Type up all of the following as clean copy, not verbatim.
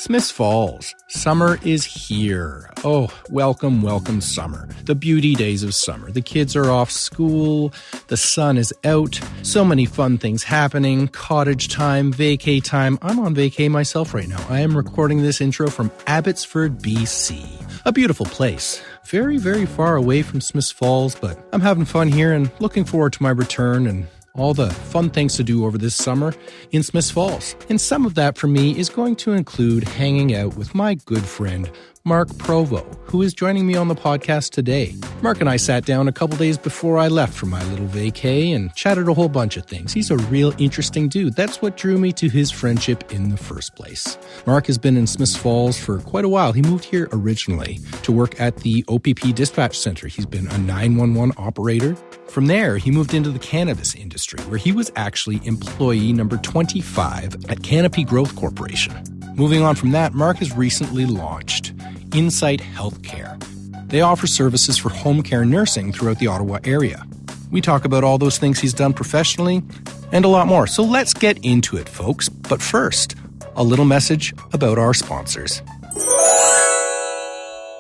Smiths Falls. Summer is here. Oh, welcome, welcome summer. The beauty days of summer. The kids are off school. The sun is out. So many fun things happening. Cottage time, vacay time. I'm on vacay myself right now. I am recording this intro from Abbotsford, BC. A beautiful place. Very, very far away from Smiths Falls, but I'm having fun here and looking forward to my return and all the fun things to do over this summer in Smiths Falls. And some of that for me is going to include hanging out with my good friend, Marc Provost, who is joining me on the podcast today. Marc and I sat down a couple days before I left for my little vacay and chatted a whole bunch of things. He's a real interesting dude. That's what drew me to his friendship in the first place. Marc has been in Smiths Falls for quite a while. He moved here originally to work at the OPP Dispatch Center. He's been a 911 operator. From there, he moved into the cannabis industry, where he was actually employee number 25 at Canopy Growth Corporation. Moving on from that, Marc has recently launched Insight Healthcare. They offer services for home care nursing throughout the Ottawa area. We talk about all those things he's done professionally and a lot more. So let's get into it, folks. But first, a little message about our sponsors.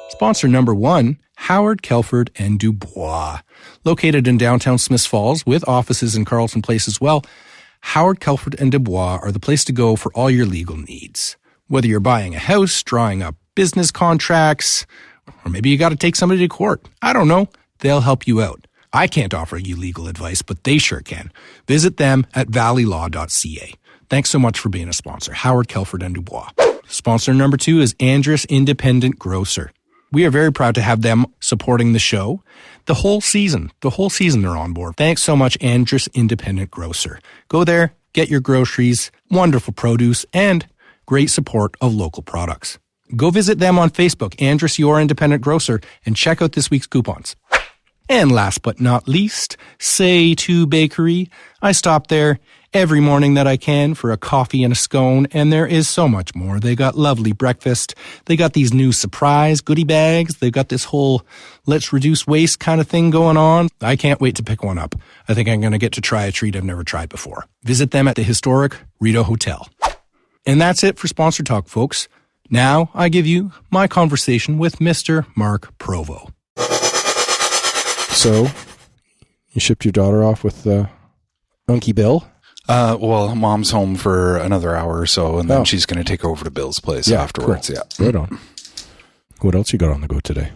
Sponsor number one, Howard, Kelford & Dubois. Located in downtown Smiths Falls with offices in Carleton Place as well, Howard, Kelford & Dubois are the place to go for all your legal needs. Whether you're buying a house, drawing up business contracts, or maybe you got to take somebody to court. I don't know. They'll help you out. I can't offer you legal advice, but they sure can. Visit them at valleylaw.ca. Thanks so much for being a sponsor. Howard, Kelford & Dubois. Sponsor number two is Andrus Independent Grocer. We are very proud to have them supporting the show. The whole season they're on board. Thanks so much, Andrus Independent Grocer. Go there, get your groceries, wonderful produce, and great support of local products. Go visit them on Facebook, Andrus Your Independent Grocer, and check out this week's coupons. And last but not least, Say To Bakery. I stop there every morning that I can for a coffee and a scone, and there is so much more. They got lovely breakfast. They got these new surprise goodie bags. They've got this whole let's reduce waste kind of thing going on. I can't wait to pick one up. I think I'm going to get to try a treat I've never tried before. Visit them at the historic Rideau Hotel. And that's it for Sponsor Talk, folks. Now I give you my conversation with Mr. Marc Provost. So, you shipped your daughter off with Unky Bill? Well, Mom's home for another hour or so, and then she's going to take over to Bill's place afterwards. Cool. Yeah, right on. What else you got on the go today?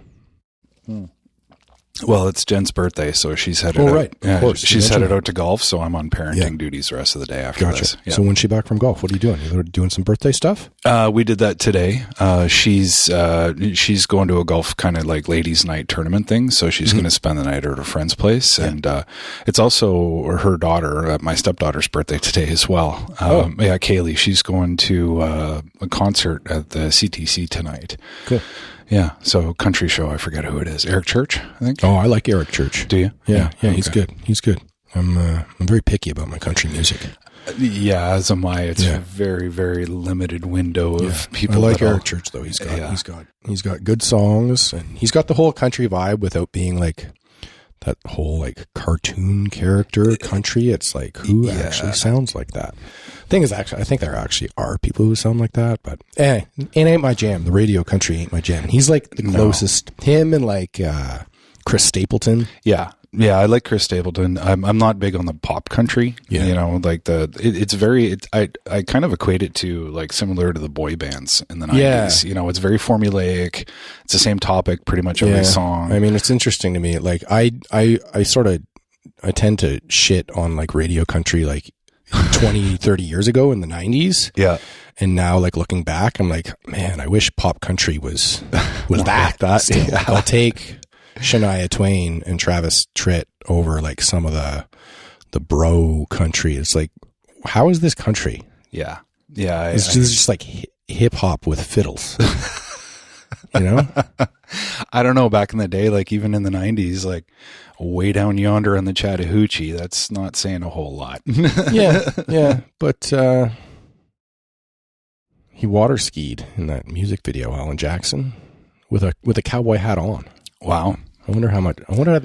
Well, it's Jen's birthday, so she's headed out. Right. Yeah, of course. she's headed out to golf, so I'm on parenting duties the rest of the day after this. Yeah. So when's she back from golf? What are you doing? You doing some birthday stuff? We did that today. She's going to a golf kind of like ladies' night tournament thing, so she's going to spend the night at her friend's place, and it's also her daughter, my stepdaughter's birthday today as well. Kaylee, she's going to a concert at the CTC tonight. Cool. Yeah, so country show, I forget who it is. Eric Church, I think. Oh, I like Eric Church. Do you? Yeah, okay. He's good. I'm very picky about my country music. Yeah, as am I. It's a very, very limited window of people. I like Eric Church though. He's got good songs, and he's got the whole country vibe without being like that whole like cartoon character country. It's like who actually sounds like that. Thing is, actually, I think there actually are people who sound like that, but it ain't my jam. The radio country ain't my jam. He's like the closest. Him and like Chris Stapleton. Yeah, I like Chris Stapleton. I'm not big on the pop country. Yeah. You know, like I kind of equate it to like similar to the boy bands in the 90s. Yeah. You know, it's very formulaic. It's the same topic pretty much every song. I mean, it's interesting to me. Like I tend to shit on like radio country like 20, 30 years ago in the 90s. Yeah. And now like looking back, I'm like, man, I wish pop country was that. Still. Yeah. Like, I'll take Shania Twain and Travis Tritt over like some of the bro country. It's like, how is this country? Yeah. It's just like hip hop with fiddles. You know? I don't know. Back in the day, like even in the 90s, like way down yonder on the Chattahoochee, that's not saying a whole lot. Yeah. But he water skied in that music video, Alan Jackson, with a cowboy hat on. Wow. I wonder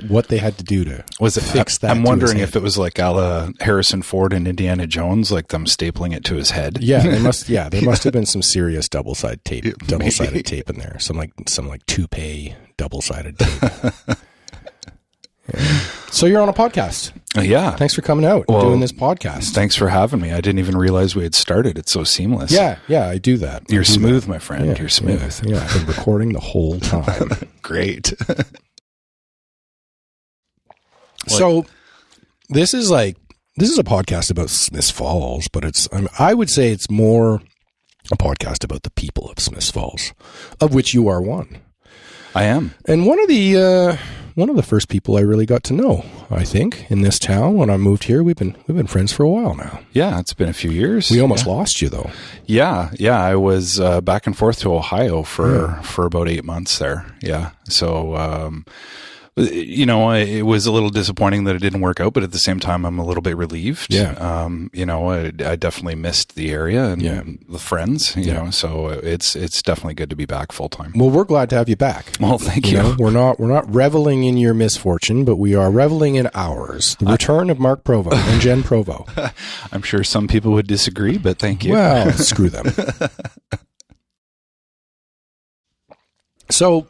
what they had to do to fix that. I'm wondering if it was like a la Harrison Ford and Indiana Jones, like them stapling it to his head. Yeah, there must have been some serious double-sided tape in there. Some like toupee double-sided tape. Yeah. So you're on a podcast. Yeah. Thanks for coming out and doing this podcast. Thanks for having me. I didn't even realize we had started. It's so seamless. Yeah, I do that. You're smooth, my friend. Yeah, you're smooth. Yeah, I've been recording the whole time. Great. So this is a podcast about Smiths Falls, but I would say it's more a podcast about the people of Smiths Falls, of which you are one. I am. And one of the first people I really got to know, I think, in this town when I moved here. We've been friends for a while now. Yeah, it's been a few years. We almost lost you though. Yeah. I was back and forth to Ohio for about 8 months there. Yeah. So it was a little disappointing that it didn't work out, but at the same time, I'm a little bit relieved. Yeah. I definitely missed the area and the friends, you know, so it's definitely good to be back full time. Well, we're glad to have you back. Well, thank you. We're not reveling in your misfortune, but we are reveling in ours. The return of Marc Provost and Jen Provost. I'm sure some people would disagree, but thank you. Well, screw them. So,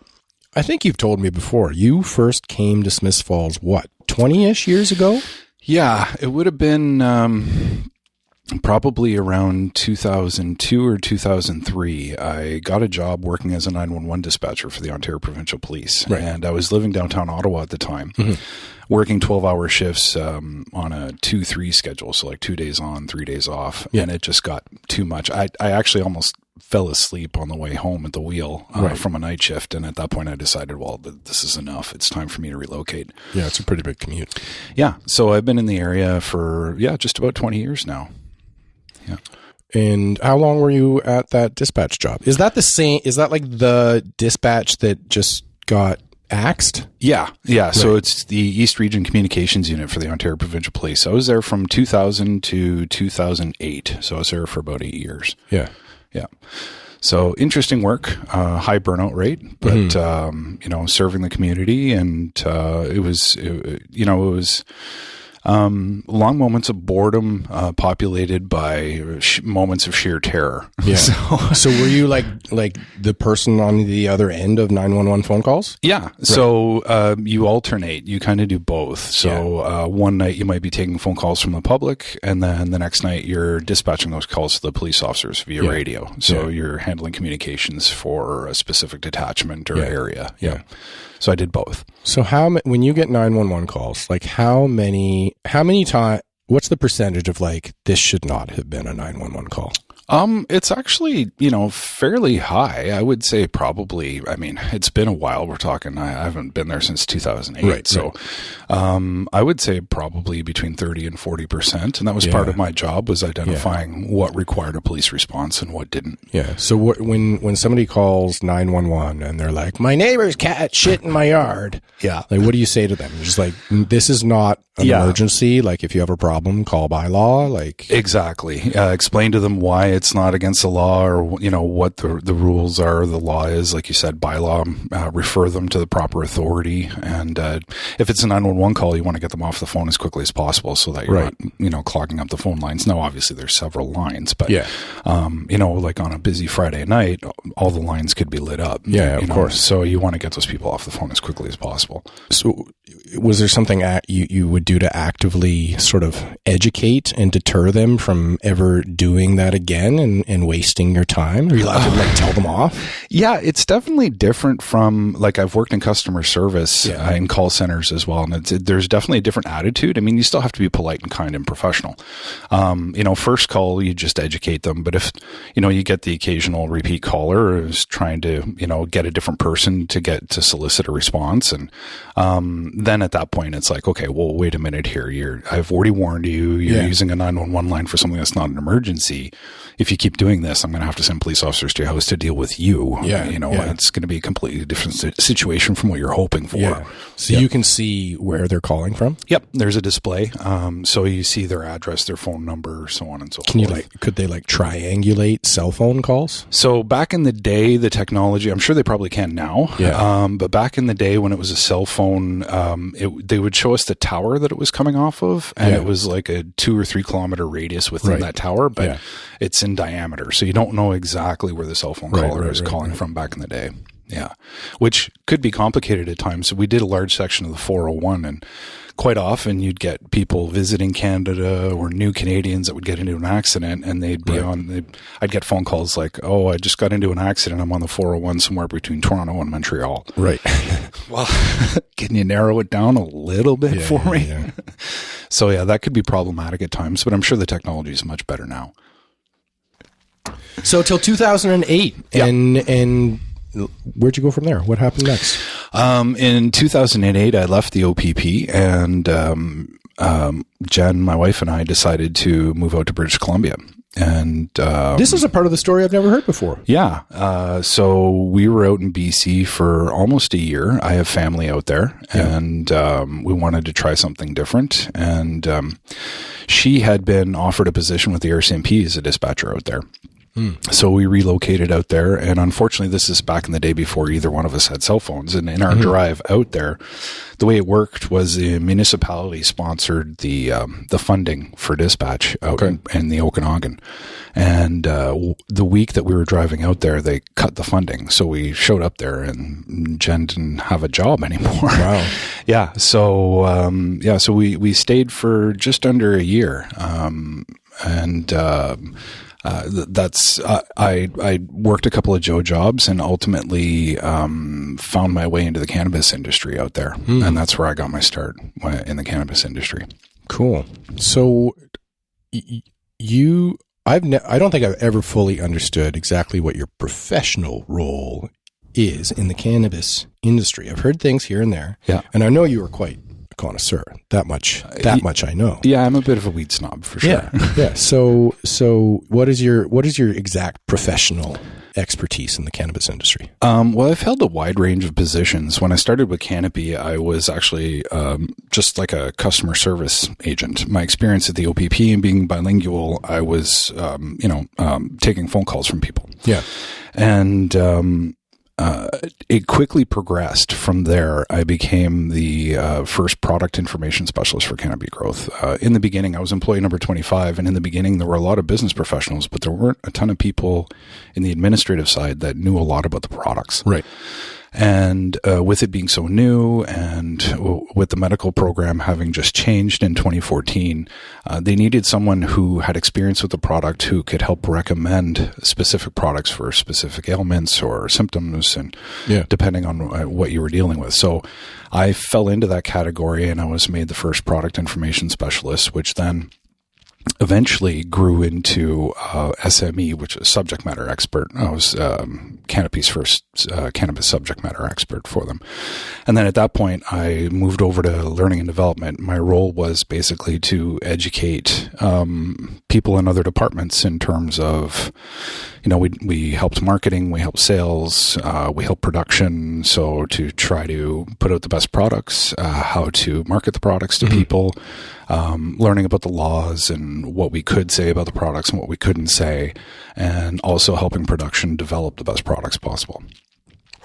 I think you've told me before, you first came to Smiths Falls, 20-ish years ago? Yeah, it would have been probably around 2002 or 2003. I got a job working as a 911 dispatcher for the Ontario Provincial Police. Right. And I was living downtown Ottawa at the time, working 12-hour shifts on a 2-3 schedule, so like 2 days on, 3 days off. Yeah. And it just got too much. I actually almost fell asleep on the way home at the wheel from a night shift. And at that point I decided, well, this is enough. It's time for me to relocate. Yeah, it's a pretty big commute. Yeah. So I've been in the area for, just about 20 years now. Yeah. And how long were you at that dispatch job? Is that the same? Is that like the dispatch that just got axed? Yeah. Right. So it's the East Region Communications Unit for the Ontario Provincial Police. I was there from 2000 to 2008. So I was there for about 8 years. Yeah. Yeah. So interesting work, high burnout rate, but, serving the community. And, it was long moments of boredom, populated by moments of sheer terror. Yeah. So were you like the person on the other end of 911 phone calls? Yeah. Right. So you alternate. You kind of do both. So one night you might be taking phone calls from the public, and then the next night you're dispatching those calls to the police officers via radio. So you're handling communications for a specific detachment or area. Yeah. So I did both. So when you get 911 calls, like how many times, what's the percentage of like, this should not have been a 911 call? It's actually, fairly high. I would say probably, it's been a while. We're talking, I haven't been there since 2008. Right, so, I would say probably between 30 and 40%. And that was part of my job, was identifying what required a police response and what didn't. Yeah. So when somebody calls 911 and they're like, my neighbor's cat shit in my yard. Yeah. Like, what do you say to them? You're just like, this is not an emergency. Like, if you have a problem, call by law. Like, exactly. Explain to them why it's not against the law, or what the rules are, the law is, like you said, by law. Refer them to the proper authority, and if it's a 911 call, you want to get them off the phone as quickly as possible, so that you're not clogging up the phone lines. Now, obviously, there's several lines, but like on a busy Friday night, all the lines could be lit up. Yeah, of course. So you want to get those people off the phone as quickly as possible. So, was there something you would do to actively sort of educate and deter them from ever doing that again and wasting your time? Are you allowed to tell them off? Yeah, it's definitely different from, like, I've worked in customer service in call centers as well, and there's definitely a different attitude. You still have to be polite and kind and professional. First call, you just educate them, but if, you get the occasional repeat caller who's trying to, get a different person to solicit a response, and then at that point, it's like, okay, well, wait a minute here. I've already warned you. You're using a 911 line for something that's not an emergency. if you keep doing this, I'm going to have to send police officers to your house to deal with you. Yeah, It's going to be a completely different situation from what you're hoping for. Yeah. So you can see where they're calling from? Yep. There's a display. So you see their address, their phone number, so on and so forth. Could they triangulate cell phone calls? So back in the day, the technology, I'm sure they probably can now. Yeah. But back in the day when it was a cell phone, they would show us the tower that it was coming off of, and it was like a 2 or 3 kilometer radius within that tower, but it's in diameter. So you don't know exactly where the cell phone caller is calling from back in the day. Yeah. Which could be complicated at times. So we did a large section of the 401, and quite often you'd get people visiting Canada or new Canadians that would get into an accident, and they'd be I'd get phone calls like, oh, I just got into an accident. I'm on the 401 somewhere between Toronto and Montreal. Right. Well, can you narrow it down a little bit for me? Yeah. So that could be problematic at times, but I'm sure the technology is much better now. So till 2008, and where'd you go from there? What happened next? In 2008, I left the OPP, and Jen, my wife, and I decided to move out to British Columbia. And this is a part of the story I've never heard before. Yeah. So we were out in BC for almost a year. I have family out there, and we wanted to try something different. And she had been offered a position with the RCMP as a dispatcher out there. So we relocated out there, and unfortunately this is back in the day before either one of us had cell phones. And in our drive out there, the way it worked was the municipality sponsored the funding for dispatch out in the Okanagan. And the week that we were driving out there, they cut the funding. So we showed up there, and Jen didn't have a job anymore. Wow. Yeah. So so we stayed for just under a year. I worked a couple of Joe jobs, and ultimately found my way into the cannabis industry out there, and that's where I got my start in the cannabis industry. Cool. So I don't think I've ever fully understood exactly what your professional role is in the cannabis industry. I've heard things here and there, and I know you were quite connoisseur. That much I know. Yeah, I'm a bit of a weed snob for sure. Yeah. So what is your exact professional expertise in the cannabis industry? Well, I've held a wide range of positions. When I started with Canopy, I was actually just like a customer service agent. My experience at the OPP and being bilingual, I was taking phone calls from people. Yeah. And it quickly progressed from there. I became the first product information specialist for Cannabis Growth. In the beginning, I was employee number 25, and in the beginning, there were a lot of business professionals, but there weren't a ton of people in the administrative side that knew a lot about the products. Right. And with it being so new, and with the medical program having just changed in 2014, they needed someone who had experience with the product, who could help recommend specific products for specific ailments or symptoms, and depending on what you were dealing with. So I fell into that category, and I was made the first product information specialist, which then eventually grew into SME, which is subject matter expert. I was Canopy's first cannabis subject matter expert for them. And then at that point, I moved over to learning and development. My role was basically to educate people in other departments in terms of, we helped marketing, we helped sales, we helped production. So to try to put out the best products, how to market the products to people, learning about the laws and what we could say about the products and what we couldn't say, and also helping production develop the best products possible.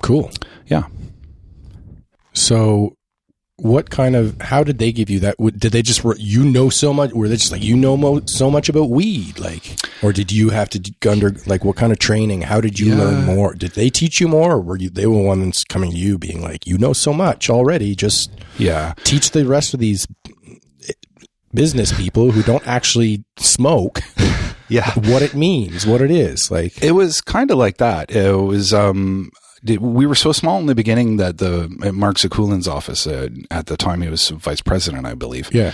Cool. Yeah. So how did they give you that? Did they just, so much? Were they just like, so much about weed? Or did you have to what kind of training? How did you learn more? Did they teach you more, or they were the ones coming to you being like, so much already, just teach the rest of these business people who don't actually smoke what it means, what it is? Like, it was kind of like that. It was we were so small in the beginning that at Mark Zakulin's office, at the time he was vice president, I believe. Yeah.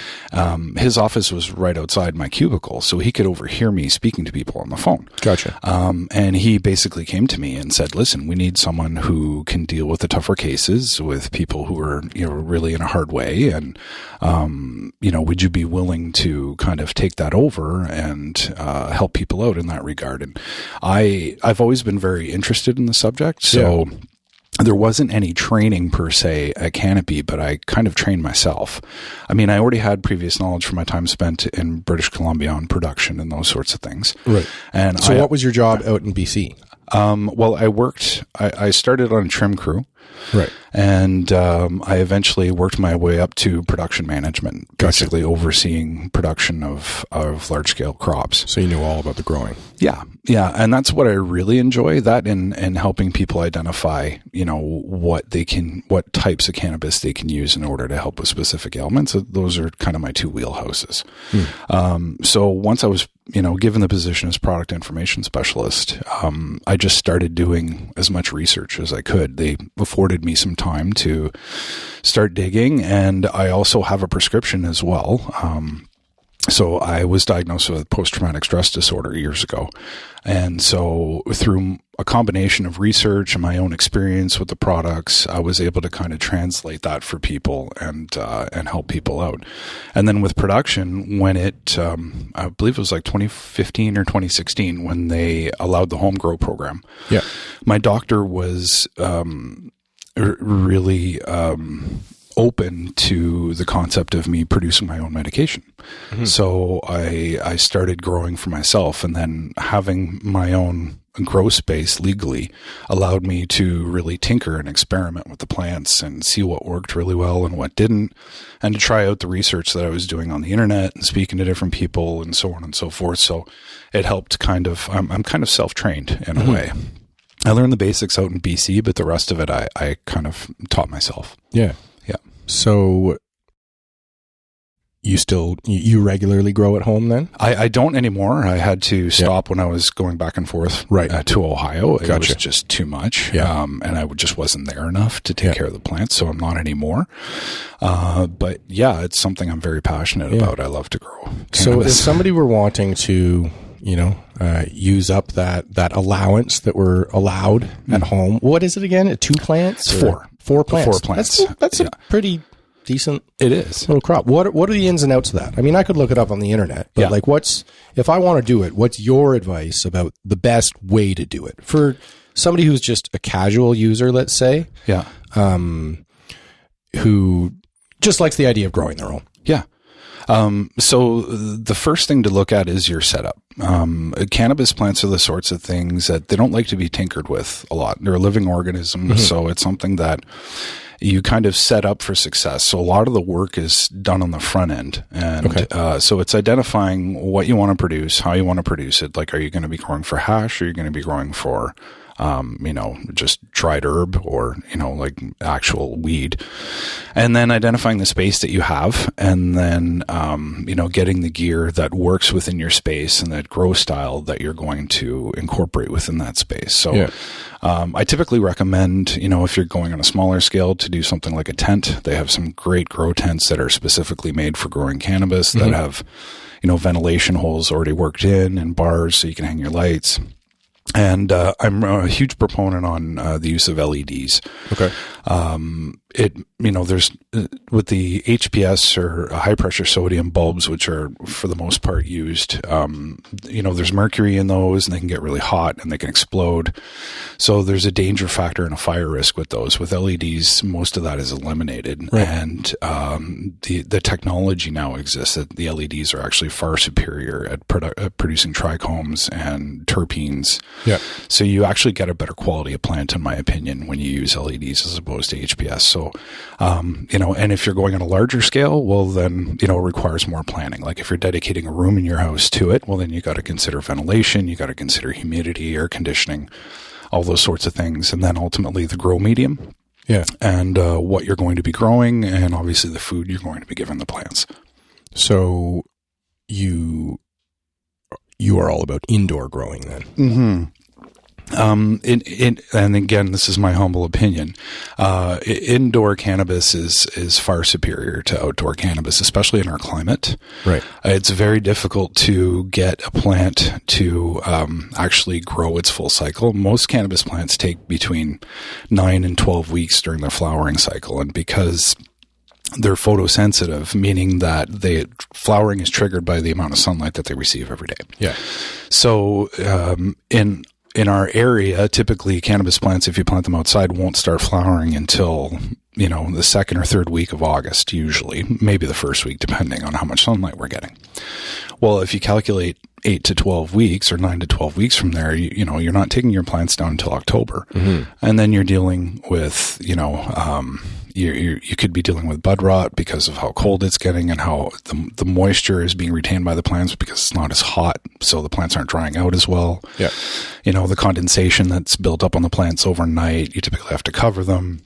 His office was right outside my cubicle, so he could overhear me speaking to people on the phone. Gotcha. And he basically came to me and said, listen, we need someone who can deal with the tougher cases, with people who are, really in a hard way. And, would you be willing to kind of take that over and help people out in that regard? And I've always been very interested in the subject. So there wasn't any training per se at Canopy, but I kind of trained myself. I mean, I already had previous knowledge from my time spent in British Columbia on production and those sorts of things. Right. And so what was your job out in BC? Well, I started on a trim crew. Right. And I eventually worked my way up to production management, basically overseeing production of large-scale crops. So you knew all about the growing. Yeah. Yeah. And that's what I really enjoy, that and helping people identify, what types of cannabis they can use in order to help with specific ailments. So those are kind of my two wheelhouses. So once I was, given the position as product information specialist, I just started doing as much research as I could. They afforded me some time to start digging, and I also have a prescription as well. So I was diagnosed with post-traumatic stress disorder years ago. And so through a combination of research and my own experience with the products, I was able to kind of translate that for people and help people out. And then with production, when I believe it was like 2015 or 2016, when they allowed the home grow program. Yeah. My doctor was, really, open to the concept of me producing my own medication. Mm-hmm. So I started growing for myself, and then having my own grow space legally allowed me to really tinker and experiment with the plants and see what worked really well and what didn't, and to try out the research that I was doing on the internet and speaking to different people and so on and so forth. So it helped I'm kind of self-trained in a way. I learned the basics out in BC, but the rest of it I kind of taught myself. Yeah. Yeah. So you regularly grow at home then? I don't anymore. I had to stop when I was going back and forth to Ohio. It was just too much. Yeah. And I just wasn't there enough to take care of the plants, so I'm not anymore. But yeah, it's something I'm very passionate about. I love to grow cannabis. So if somebody were wanting to use up that allowance that we're allowed at home. What is it again? 2 plants? Four plants. 4 plants. That's a pretty decent. It is little crop. What are the ins and outs of that? I mean, I could look it up on the internet, but if I want to do it, what's your advice about the best way to do it for somebody who's just a casual user, let's say, who just likes the idea of growing their own? Yeah. So the first thing to look at is your setup. Cannabis plants are the sorts of things that they don't like to be tinkered with a lot. They're a living organism. So it's something that you kind of set up for success. So a lot of the work is done on the front end. And so it's identifying what you want to produce, how you want to produce it. Like, are you going to be growing for hash, or are you going to be growing for just dried herb, or, like actual weed, and then identifying the space that you have, and then, getting the gear that works within your space and that grow style that you're going to incorporate within that space. So, I typically recommend, if you're going on a smaller scale, to do something like a tent. They have some great grow tents that are specifically made for growing cannabis that have, ventilation holes already worked in and bars so you can hang your lights. And I'm a huge proponent on the use of LEDs. Okay. There's with the HPS or high pressure sodium bulbs, which are for the most part used, there's mercury in those, and they can get really hot and they can explode. So there's a danger factor and a fire risk with those. With LEDs, most of that is eliminated. Right. And the technology now exists that the LEDs are actually far superior at producing trichomes and terpenes. Yeah. So you actually get a better quality of plant, in my opinion, when you use LEDs as opposed to HPS. So, and if you're going on a larger scale, well, then, it requires more planning. Like if you're dedicating a room in your house to it, well, then you got to consider ventilation, you got to consider humidity, air conditioning, all those sorts of things. And then ultimately the grow medium. Yeah. And what you're going to be growing, and obviously the food you're going to be giving the plants. So you are all about indoor growing then? Mm-hmm. And again, this is my humble opinion. Indoor cannabis is far superior to outdoor cannabis, especially in our climate. Right. It's very difficult to get a plant to actually grow its full cycle. Most cannabis plants take between 9 and 12 weeks during their flowering cycle, and because they're photosensitive, meaning that flowering is triggered by the amount of sunlight that they receive every day. Yeah. So in our area, typically cannabis plants, if you plant them outside, won't start flowering until, the second or third week of August, usually, maybe the first week, depending on how much sunlight we're getting. Well, if you calculate 8 to 12 weeks or 9 to 12 weeks from there, you're not taking your plants down until October. Mm-hmm. And then you're dealing with, you could be dealing with bud rot because of how cold it's getting and how the moisture is being retained by the plants because it's not as hot, so the plants aren't drying out as well. Yeah. The condensation that's built up on the plants overnight, you typically have to cover them.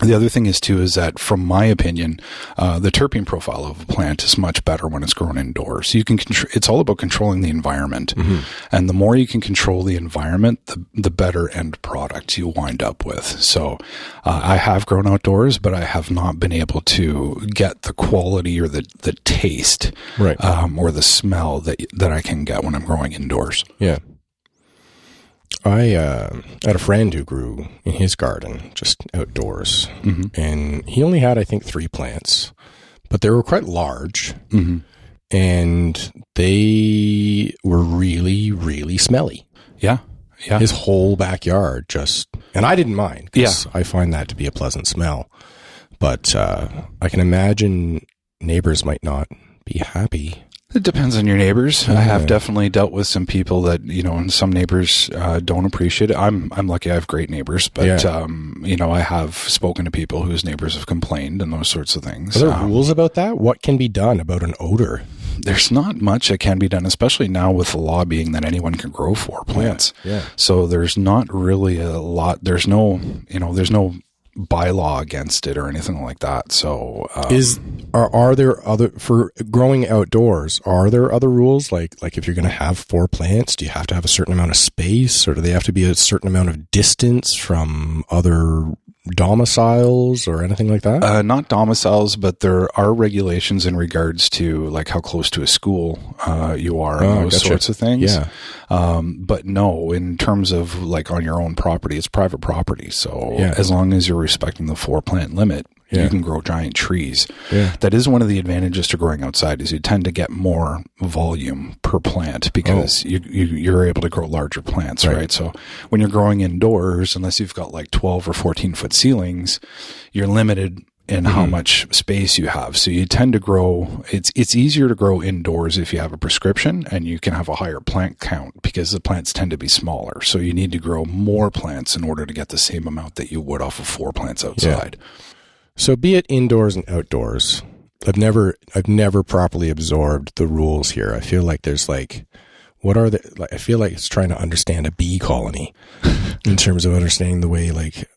The other thing is that, from my opinion, the terpene profile of a plant is much better when it's grown indoors. You can it's all about controlling the environment, mm-hmm. and the more you can control the environment, the better end product you wind up with. So, I have grown outdoors, but I have not been able to get the quality or the taste, right, or the smell that I can get when I'm growing indoors. Yeah. I had a friend who grew in his garden, just outdoors, mm-hmm. and he only had, I think, 3 plants, but they were quite large, mm-hmm. and they were really, really smelly. Yeah, yeah. His whole backyard and I didn't mind, because yeah. I find that to be a pleasant smell, but I can imagine neighbors might not be happy. It depends on your neighbors. I have definitely dealt with some people that, and some neighbors don't appreciate it. I'm lucky I have great neighbors, but, I have spoken to people whose neighbors have complained and those sorts of things. Are there rules about that? What can be done about an odor? There's not much that can be done, especially now with the law being that anyone can grow 4 plants. Yeah. So there's not really a lot. There's no bylaw against it or anything like that. So are there for growing outdoors, are there other rules like if you're going to have 4 plants, do you have to have a certain amount of space, or do they have to be a certain amount of distance from other domiciles or anything like that? Not domiciles, but there are regulations in regards to like how close to a school you are and those sorts of things. Yeah. But no, in terms of like on your own property, it's private property. So as long as you're respecting the 4 plant limit, you can grow giant trees. Yeah. That is one of the advantages to growing outside, is you tend to get more volume per plant because you're able to grow larger plants, right? So when you're growing indoors, unless you've got like 12 or 14 foot ceilings, you're limited in how much space you have. So you tend to grow, it's easier to grow indoors if you have a prescription and you can have a higher plant count because the plants tend to be smaller. So you need to grow more plants in order to get the same amount that you would off of 4 plants outside. Yeah. So be it indoors and outdoors, I've never properly absorbed the rules here. I feel like there's I feel like it's trying to understand a bee colony in terms of understanding the way like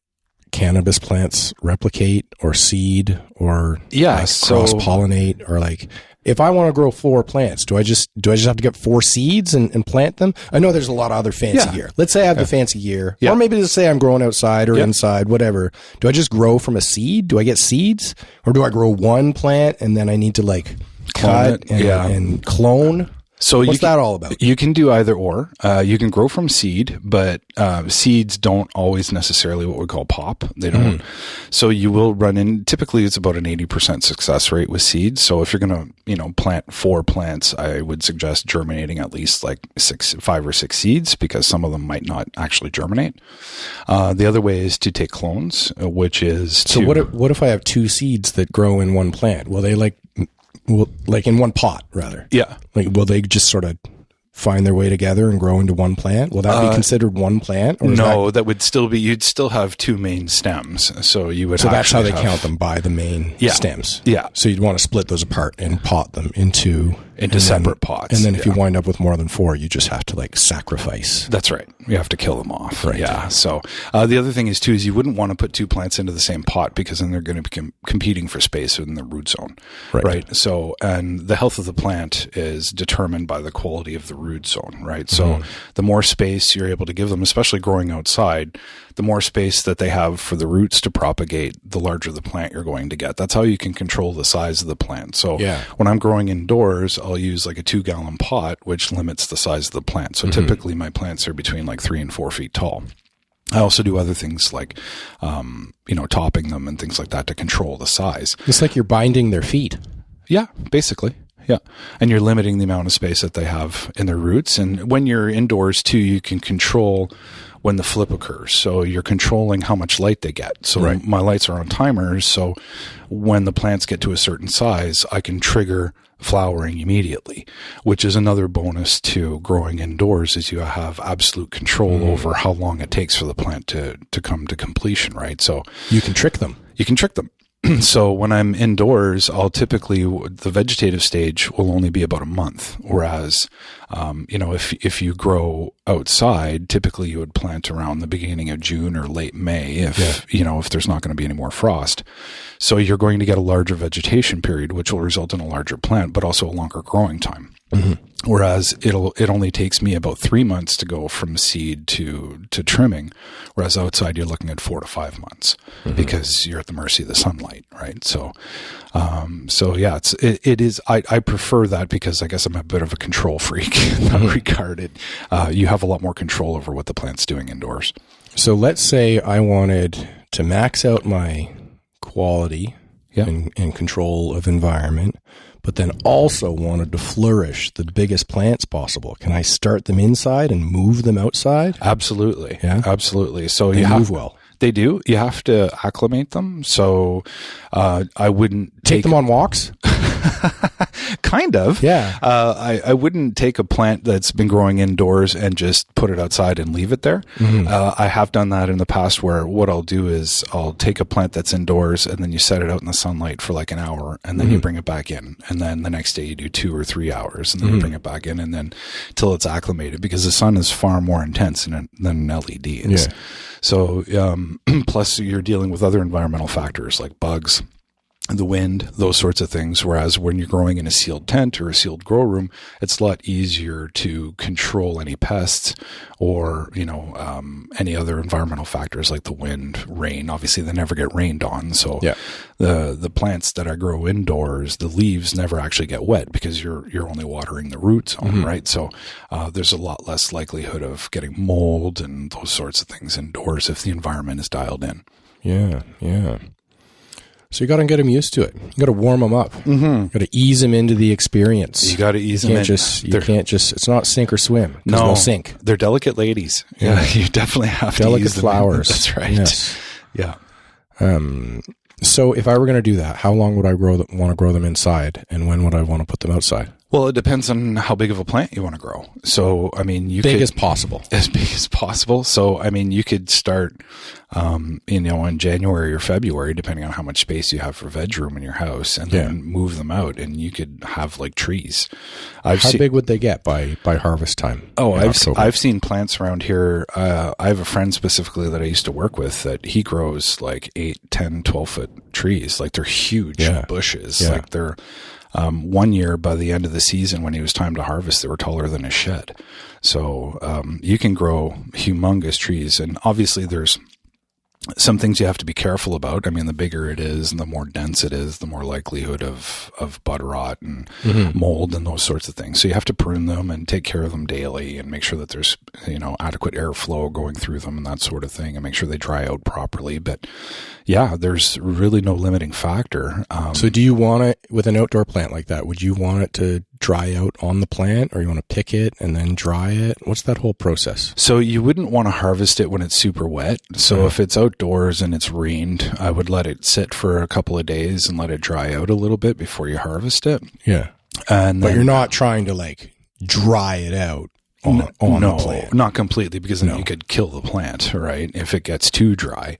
cannabis plants replicate or seed or cross-pollinate, or like if I want to grow 4 plants, do I just have to get 4 seeds and plant them? I know there's a lot of other fancy gear. Let's say I have the fancy gear, or maybe let's say I'm growing outside or inside, whatever. Do I just grow from a seed? Do I get seeds, or do I grow 1 plant and then I need to like cut and clone? So what's that all about? You can do either or. You can grow from seed, but seeds don't always necessarily what we call pop. They don't. So you will run in. Typically, it's about an 80% success rate with seeds. So if you're going to, plant 4 plants, I would suggest germinating at least like 5 or 6 seeds, because some of them might not actually germinate. The other way is to take clones, which is what if I have 2 seeds that grow in 1 plant? Will they like in 1 pot, rather? Yeah. Like, will they just sort of find their way together and grow into 1 plant? Will that be considered 1 plant? Or no, that would still be, you'd still have 2 main stems. So you would that's how they count them, by the main stems. Yeah. So you'd want to split those apart and pot them into separate pots. And then if you wind up with more than 4, you just have to like sacrifice. That's right. You have to kill them off. Right. Yeah. So the other thing is too is you wouldn't want to put two plants into the same pot because then they're going to be competing for space in the root zone. Right. So, and the health of the plant is determined by the quality of the root zone. Right. So the more space you're able to give them, especially growing outside, the more space that they have for the roots to propagate, the larger the plant you're going to get. That's how you can control the size of the plant. So when I'm growing indoors, I'll use like a 2-gallon pot, which limits the size of the plant. So typically my plants are between like 3 and 4 feet tall. I also do other things like, topping them and things like that to control the size. It's like you're binding their feet. Yeah, basically. Yeah. And you're limiting the amount of space that they have in their roots. And when you're indoors too, you can control when the flip occurs. So you're controlling how much light they get. So my lights are on timers. So when the plants get to a certain size, I can trigger flowering immediately, which is another bonus to growing indoors, is you have absolute control over how long it takes for the plant to come to completion, right? So you can trick them. So when I'm indoors, I'll typically, the vegetative stage will only be about a month. Whereas, if you grow outside, typically you would plant around the beginning of June or late May if there's not going to be any more frost. So you're going to get a larger vegetation period, which will result in a larger plant, but also a longer growing time. Whereas it only takes me about 3 months to go from seed to trimming. Whereas outside you're looking at 4 to 5 months because you're at the mercy of the sunlight, right? So, it is, I prefer that because I guess I'm a bit of a control freak in that regard. You have a lot more control over what the plant's doing indoors. So let's say I wanted to max out my quality and control of environment, but then also wanted to flourish the biggest plants possible. Can I start them inside and move them outside? Absolutely. Yeah. Absolutely. So they move well. They do. You have to acclimate them. So I wouldn't take them on walks. Kind of. Yeah. I wouldn't take a plant that's been growing indoors and just put it outside and leave it there. I have done that in the past where what I'll do is I'll take a plant that's indoors and then you set it out in the sunlight for like an hour and then you bring it back in. And then the next day you do 2 or 3 hours and then you bring it back in and then till it's acclimated, because the sun is far more intense than an LED is. Yeah. So, plus you're dealing with other environmental factors like bugs, the wind, those sorts of things. Whereas when you're growing in a sealed tent or a sealed grow room, it's a lot easier to control any pests or, any other environmental factors like the wind, rain. Obviously they never get rained on. So the plants that I grow indoors, the leaves never actually get wet because you're only watering the root zone, right? So, there's a lot less likelihood of getting mold and those sorts of things indoors if the environment is dialed in. Yeah. Yeah. So you got to get them used to it. You got to warm them up. You got to ease them into the experience. You got to ease them in. You can't just, it's not sink or swim. No, they'll sink. They're delicate ladies. Yeah. You definitely have to delicate ease them flowers. In. That's right. Yes. Yeah. So if I were going to do that, how long would I want to grow them inside, and when would I want to put them outside? Well, it depends on how big of a plant you want to grow. So, I mean, big as possible. As big as possible. So, I mean, you could start, in January or February, depending on how much space you have for veg room in your house, and then move them out, and you could have like trees. How big would they get by harvest time? Oh, I've seen plants around here. I have a friend specifically that I used to work with that he grows like 8, 10, 12-foot trees. Like they're huge bushes. Yeah. Like they're, one year by the end of the season when it was time to harvest, they were taller than a shed. So, you can grow humongous trees, and obviously there's some things you have to be careful about. I mean, the bigger it is and the more dense it is, the more likelihood of bud rot and mold and those sorts of things. So you have to prune them and take care of them daily and make sure that there's, adequate airflow going through them and that sort of thing, and make sure they dry out properly. But yeah, there's really no limiting factor. So do you want it with an outdoor plant like that? Would you want it to dry out on the plant, or you want to pick it and then dry it? What's that whole process? So you wouldn't want to harvest it when it's super wet. So if it's outdoors and it's rained, I would let it sit for a couple of days and let it dry out a little bit before you harvest it. Yeah. But you're not trying to like dry it out on the plant. Not completely, because then you could kill the plant, right? If it gets too dry.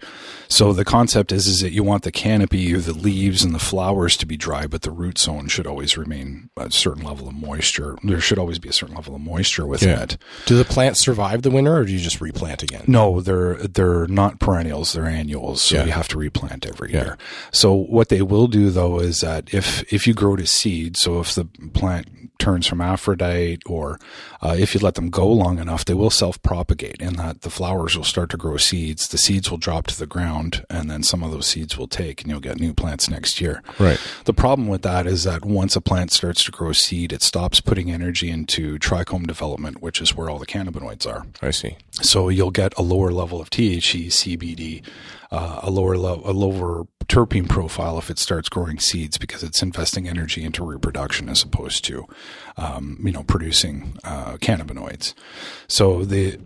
So the concept is that you want the canopy or the leaves and the flowers to be dry, but the root zone should always remain a certain level of moisture. There should always be a certain level of moisture within it. Do the plants survive the winter, or do you just replant again? No, they're not perennials, they're annuals, so you have to replant every year. So what they will do, though, is that if you grow to seed, so if the plant turns from Aphrodite, or if you let them go long enough, they will self-propagate, in that the flowers will start to grow seeds, the seeds will drop to the ground, and then some of those seeds will take, and you'll get new plants next year. Right. The problem with that is that once a plant starts to grow seed, it stops putting energy into trichome development, which is where all the cannabinoids are. I see. So you'll get a lower level of THC, CBD, a lower terpene profile if it starts growing seeds, because it's investing energy into reproduction as opposed to, producing cannabinoids. So the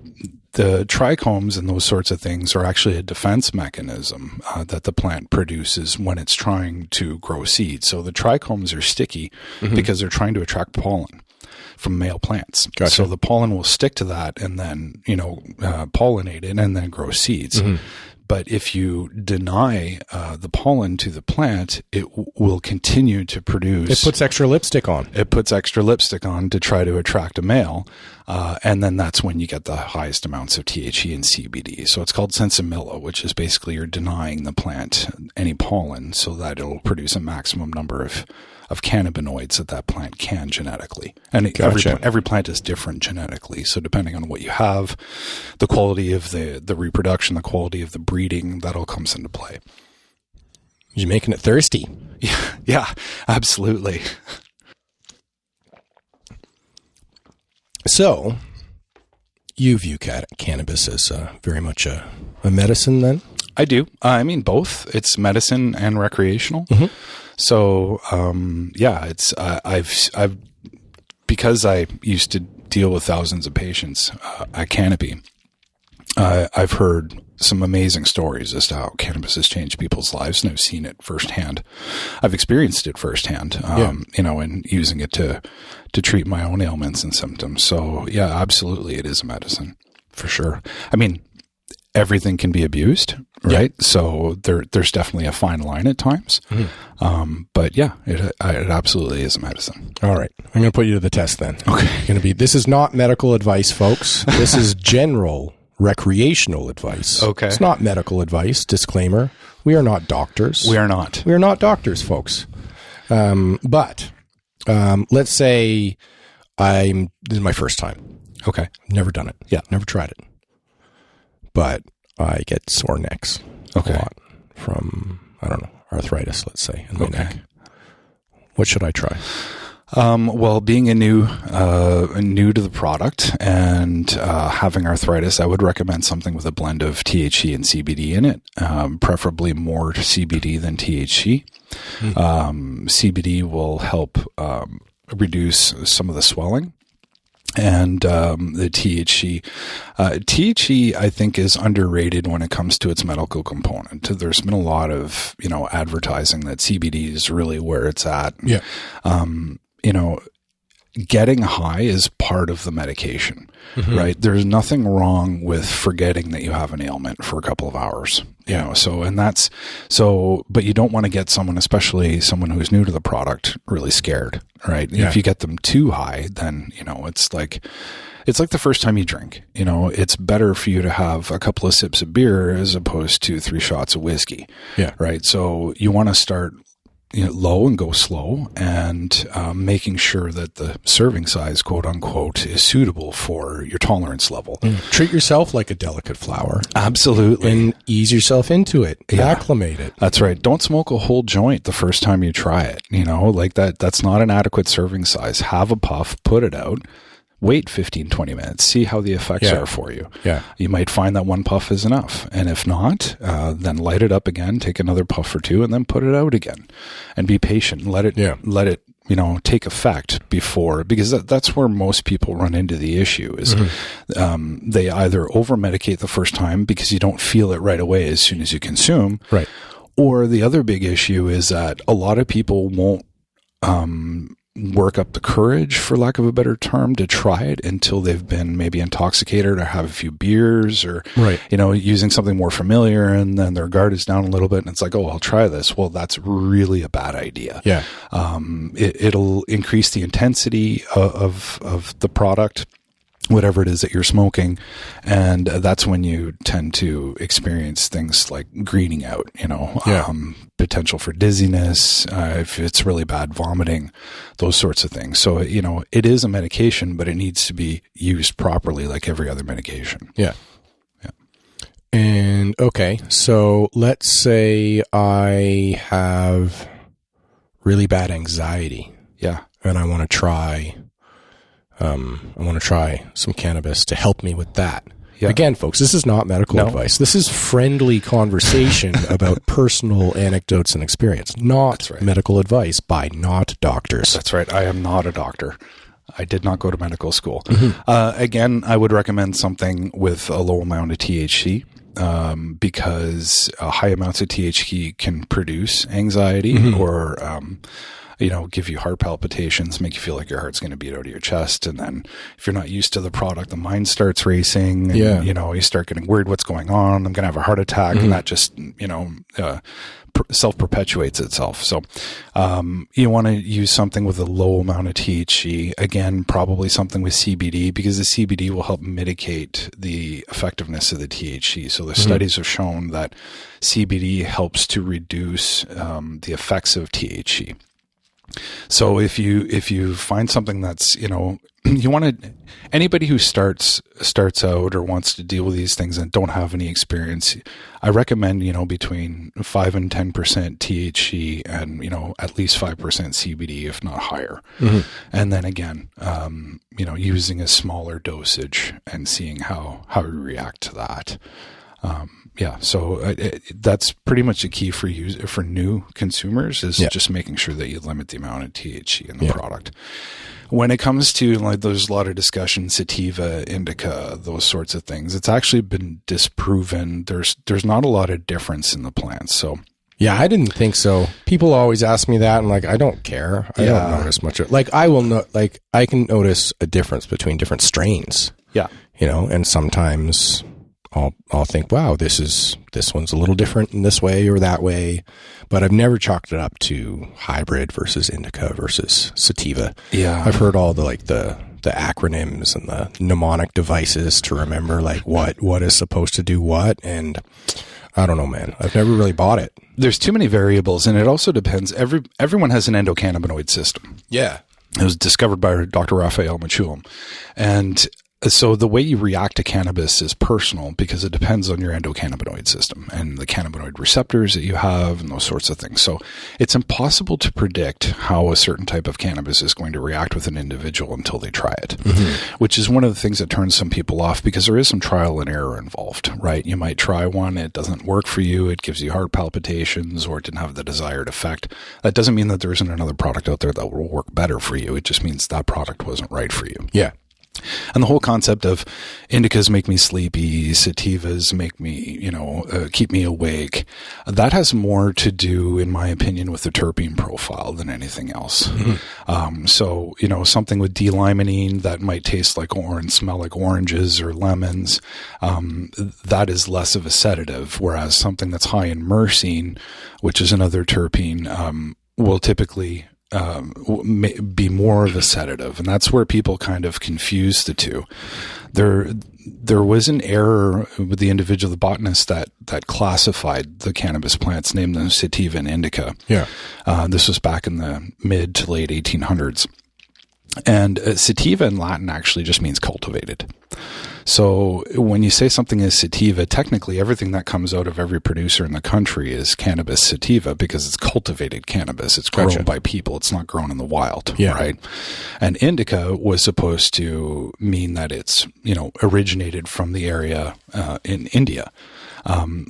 trichomes and those sorts of things are actually a defense mechanism that the plant produces when it's trying to grow seeds. So the trichomes are sticky because they're trying to attract pollen from male plants. Gotcha. So the pollen will stick to that and then, pollinate it and then grow seeds. But if you deny the pollen to the plant, it will continue to produce. It puts extra lipstick on. It puts extra lipstick on to try to attract a male. And then that's when you get the highest amounts of THC and CBD. So it's called sensimilla, which is basically you're denying the plant any pollen so that it'll produce a maximum number of cannabinoids that plant can genetically. And every plant is different genetically. So depending on what you have, the quality of the reproduction, the quality of the breeding, that all comes into play. You're making it thirsty. Yeah, absolutely. So you view cannabis as very much a medicine then? I do. I mean, both. It's medicine and recreational. So, it's, I've, because I used to deal with thousands of patients at Canopy, I've heard some amazing stories as to how cannabis has changed people's lives, and I've seen it firsthand. I've experienced it firsthand, and using it to treat my own ailments and symptoms. So yeah, absolutely. It is a medicine for sure. I mean, everything can be abused, right? Yeah. So there's definitely a fine line at times. But yeah, it absolutely is a medicine. All right. I'm going to put you to the test then. Okay. This is not medical advice, folks. This is general recreational advice. Okay. It's not medical advice. Disclaimer. We are not doctors. We are not. We are not doctors, folks. But let's say this is my first time. Okay. Never done it. Yeah. Never tried it. But I get sore necks a lot from, arthritis, let's say, in my neck. What should I try? Well, being new to the product and having arthritis, I would recommend something with a blend of THC and CBD in it, preferably more CBD than THC. CBD will help reduce some of the swelling. And the THC, I think, is underrated when it comes to its medical component. There's been a lot of, advertising that CBD is really where it's at. Yeah. Getting high is part of the medication, right? There's nothing wrong with forgetting that you have an ailment for a couple of hours, but you don't want to get someone, especially someone who's new to the product, really scared, right? Yeah. If you get them too high, then, it's like the first time you drink, it's better for you to have a couple of sips of beer as opposed to 3 shots of whiskey. Yeah. Right. So you want to start low and go slow, and making sure that the serving size, quote unquote, is suitable for your tolerance level. Treat yourself like a delicate flower. Absolutely. And ease yourself into it. Yeah. Acclimate it. That's right. Don't smoke a whole joint the first time you try it. That's not an adequate serving size. Have a puff, put it out. Wait 15, 20 minutes. See how the effects are for you. Yeah. You might find that one puff is enough. And if not, then light it up again, take another puff or two, and then put it out again. And be patient. Let it take effect before, because that's where most people run into the issue is they either over-medicate the first time because you don't feel it right away as soon as you consume. Right. Or the other big issue is that a lot of people won't work up the courage, for lack of a better term, to try it until they've been maybe intoxicated or have a few beers or, using something more familiar, and then their guard is down a little bit and it's like, oh, I'll try this. Well, that's really a bad idea. Yeah. It'll increase the intensity of the product, whatever it is that you're smoking. And that's when you tend to experience things like greening out, potential for dizziness, if it's really bad, vomiting, those sorts of things. So, it is a medication, but it needs to be used properly like every other medication. Yeah. Yeah. And okay, so let's say I have really bad anxiety. Yeah. And I want to try some cannabis to help me with that. Yeah. Again, folks, this is not medical advice. This is friendly conversation about personal anecdotes and experience, not medical advice by not doctors. That's right. I am not a doctor. I did not go to medical school. Mm-hmm. Again, I would recommend something with a low amount of THC. Because high amounts of THC can produce anxiety or, give you heart palpitations, make you feel like your heart's going to beat out of your chest. And then if you're not used to the product, the mind starts racing and, you start getting worried what's going on. I'm going to have a heart attack. And that just, self-perpetuates itself. So, you want to use something with a low amount of THC. Again, probably something with CBD, because the CBD will help mitigate the effectiveness of the THC. So the studies have shown that CBD helps to reduce the effects of THC. So if you find something that's, you want to, anybody who starts out or wants to deal with these things and don't have any experience, I recommend, between 5 and 10% THC and, at least 5% CBD, if not higher. Mm-hmm. And then again, using a smaller dosage and seeing how you react to that. So that's pretty much the key for new consumers is just making sure that you limit the amount of THC in the product. When it comes to, like, there's a lot of discussion, sativa, indica, those sorts of things. It's actually been disproven. There's not a lot of difference in the plants. So yeah, I didn't think so. People always ask me that, and I don't care. I don't notice much. I can notice a difference between different strains. Yeah, and sometimes I'll think, wow, this one's a little different in this way or that way, but I've never chalked it up to hybrid versus indica versus sativa. Yeah, I've heard all the acronyms and the mnemonic devices to remember what is supposed to do what, and I don't know, man. I've never really bought it. There's too many variables, and it also depends. Everyone has an endocannabinoid system. Yeah, it was discovered by Dr. Raphael Mechoulam, and so the way you react to cannabis is personal because it depends on your endocannabinoid system and the cannabinoid receptors that you have and those sorts of things. So it's impossible to predict how a certain type of cannabis is going to react with an individual until they try it, which is one of the things that turns some people off because there is some trial and error involved, right? You might try one, it doesn't work for you, it gives you heart palpitations, or it didn't have the desired effect. That doesn't mean that there isn't another product out there that will work better for you. It just means that product wasn't right for you. Yeah. And the whole concept of indicas make me sleepy, sativas make me, keep me awake, that has more to do, in my opinion, with the terpene profile than anything else. Mm-hmm. So, something with D-limonene that might taste like orange, smell like oranges or lemons, that is less of a sedative, whereas something that's high in myrcene, which is another terpene, will typically be more of a sedative, and that's where people kind of confuse the two. There was an error with the individual, the botanist that classified the cannabis plants, named them sativa and indica. Yeah, this was back in the mid to late 1800s, and sativa in Latin actually just means cultivated. So when you say something is sativa, technically everything that comes out of every producer in the country is cannabis sativa because it's cultivated cannabis. It's grown by people. It's not grown in the wild, right? And indica was supposed to mean that it's, originated from the area in India.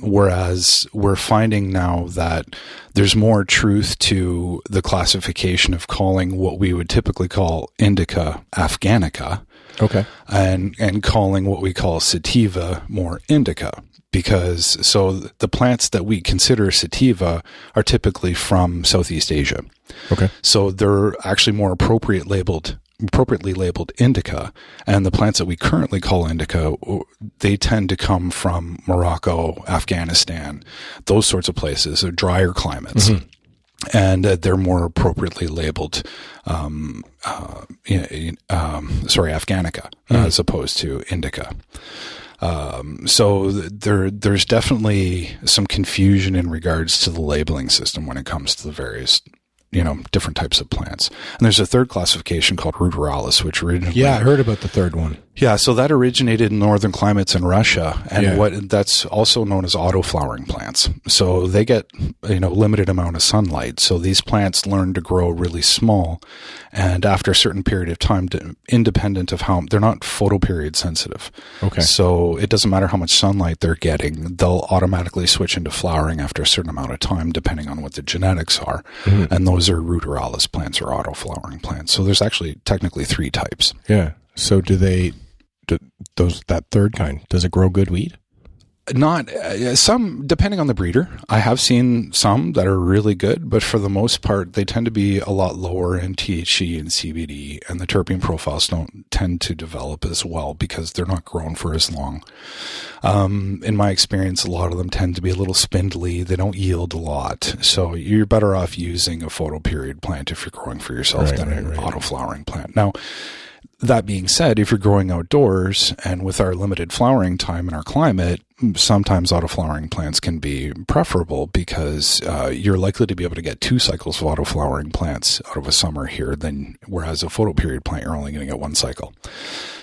Whereas we're finding now that there's more truth to the classification of calling what we would typically call indica Afghanica Okay. And calling what we call sativa more indica. Because so the plants that we consider sativa are typically from Southeast Asia. Okay. So they're actually more appropriately labeled indica, and the plants that we currently call indica, they tend to come from Morocco, Afghanistan, those sorts of places, or drier climates. Mm-hmm. And they're more appropriately labeled, Afghanica, as opposed to indica. So there's definitely some confusion in regards to the labeling system when it comes to the various, different types of plants. And there's a third classification called ruderalis, which originally... Yeah, I heard about the third one. Yeah, so that originated in northern climates in Russia, and that's also known as auto-flowering plants. So they get, limited amount of sunlight. So these plants learn to grow really small, and after a certain period of time, independent of how... They're not photoperiod sensitive. Okay. So it doesn't matter how much sunlight they're getting, they'll automatically switch into flowering after a certain amount of time, depending on what the genetics are. Mm-hmm. And those are ruderalis plants or auto-flowering plants. So there's actually technically 3 types. Yeah. So that third kind, does it grow good weed? Not some, depending on the breeder. I have seen some that are really good, but for the most part, they tend to be a lot lower in THC and CBD, and the terpene profiles don't tend to develop as well because they're not grown for as long. In my experience, a lot of them tend to be a little spindly. They don't yield a lot. So you're better off using a photoperiod plant if you're growing for yourself than an auto-flowering plant. Now, that being said, if you're growing outdoors and with our limited flowering time in our climate, sometimes auto-flowering plants can be preferable because you're likely to be able to get 2 cycles of auto-flowering plants out of a summer here, whereas a photoperiod plant, you're only going to get 1 cycle.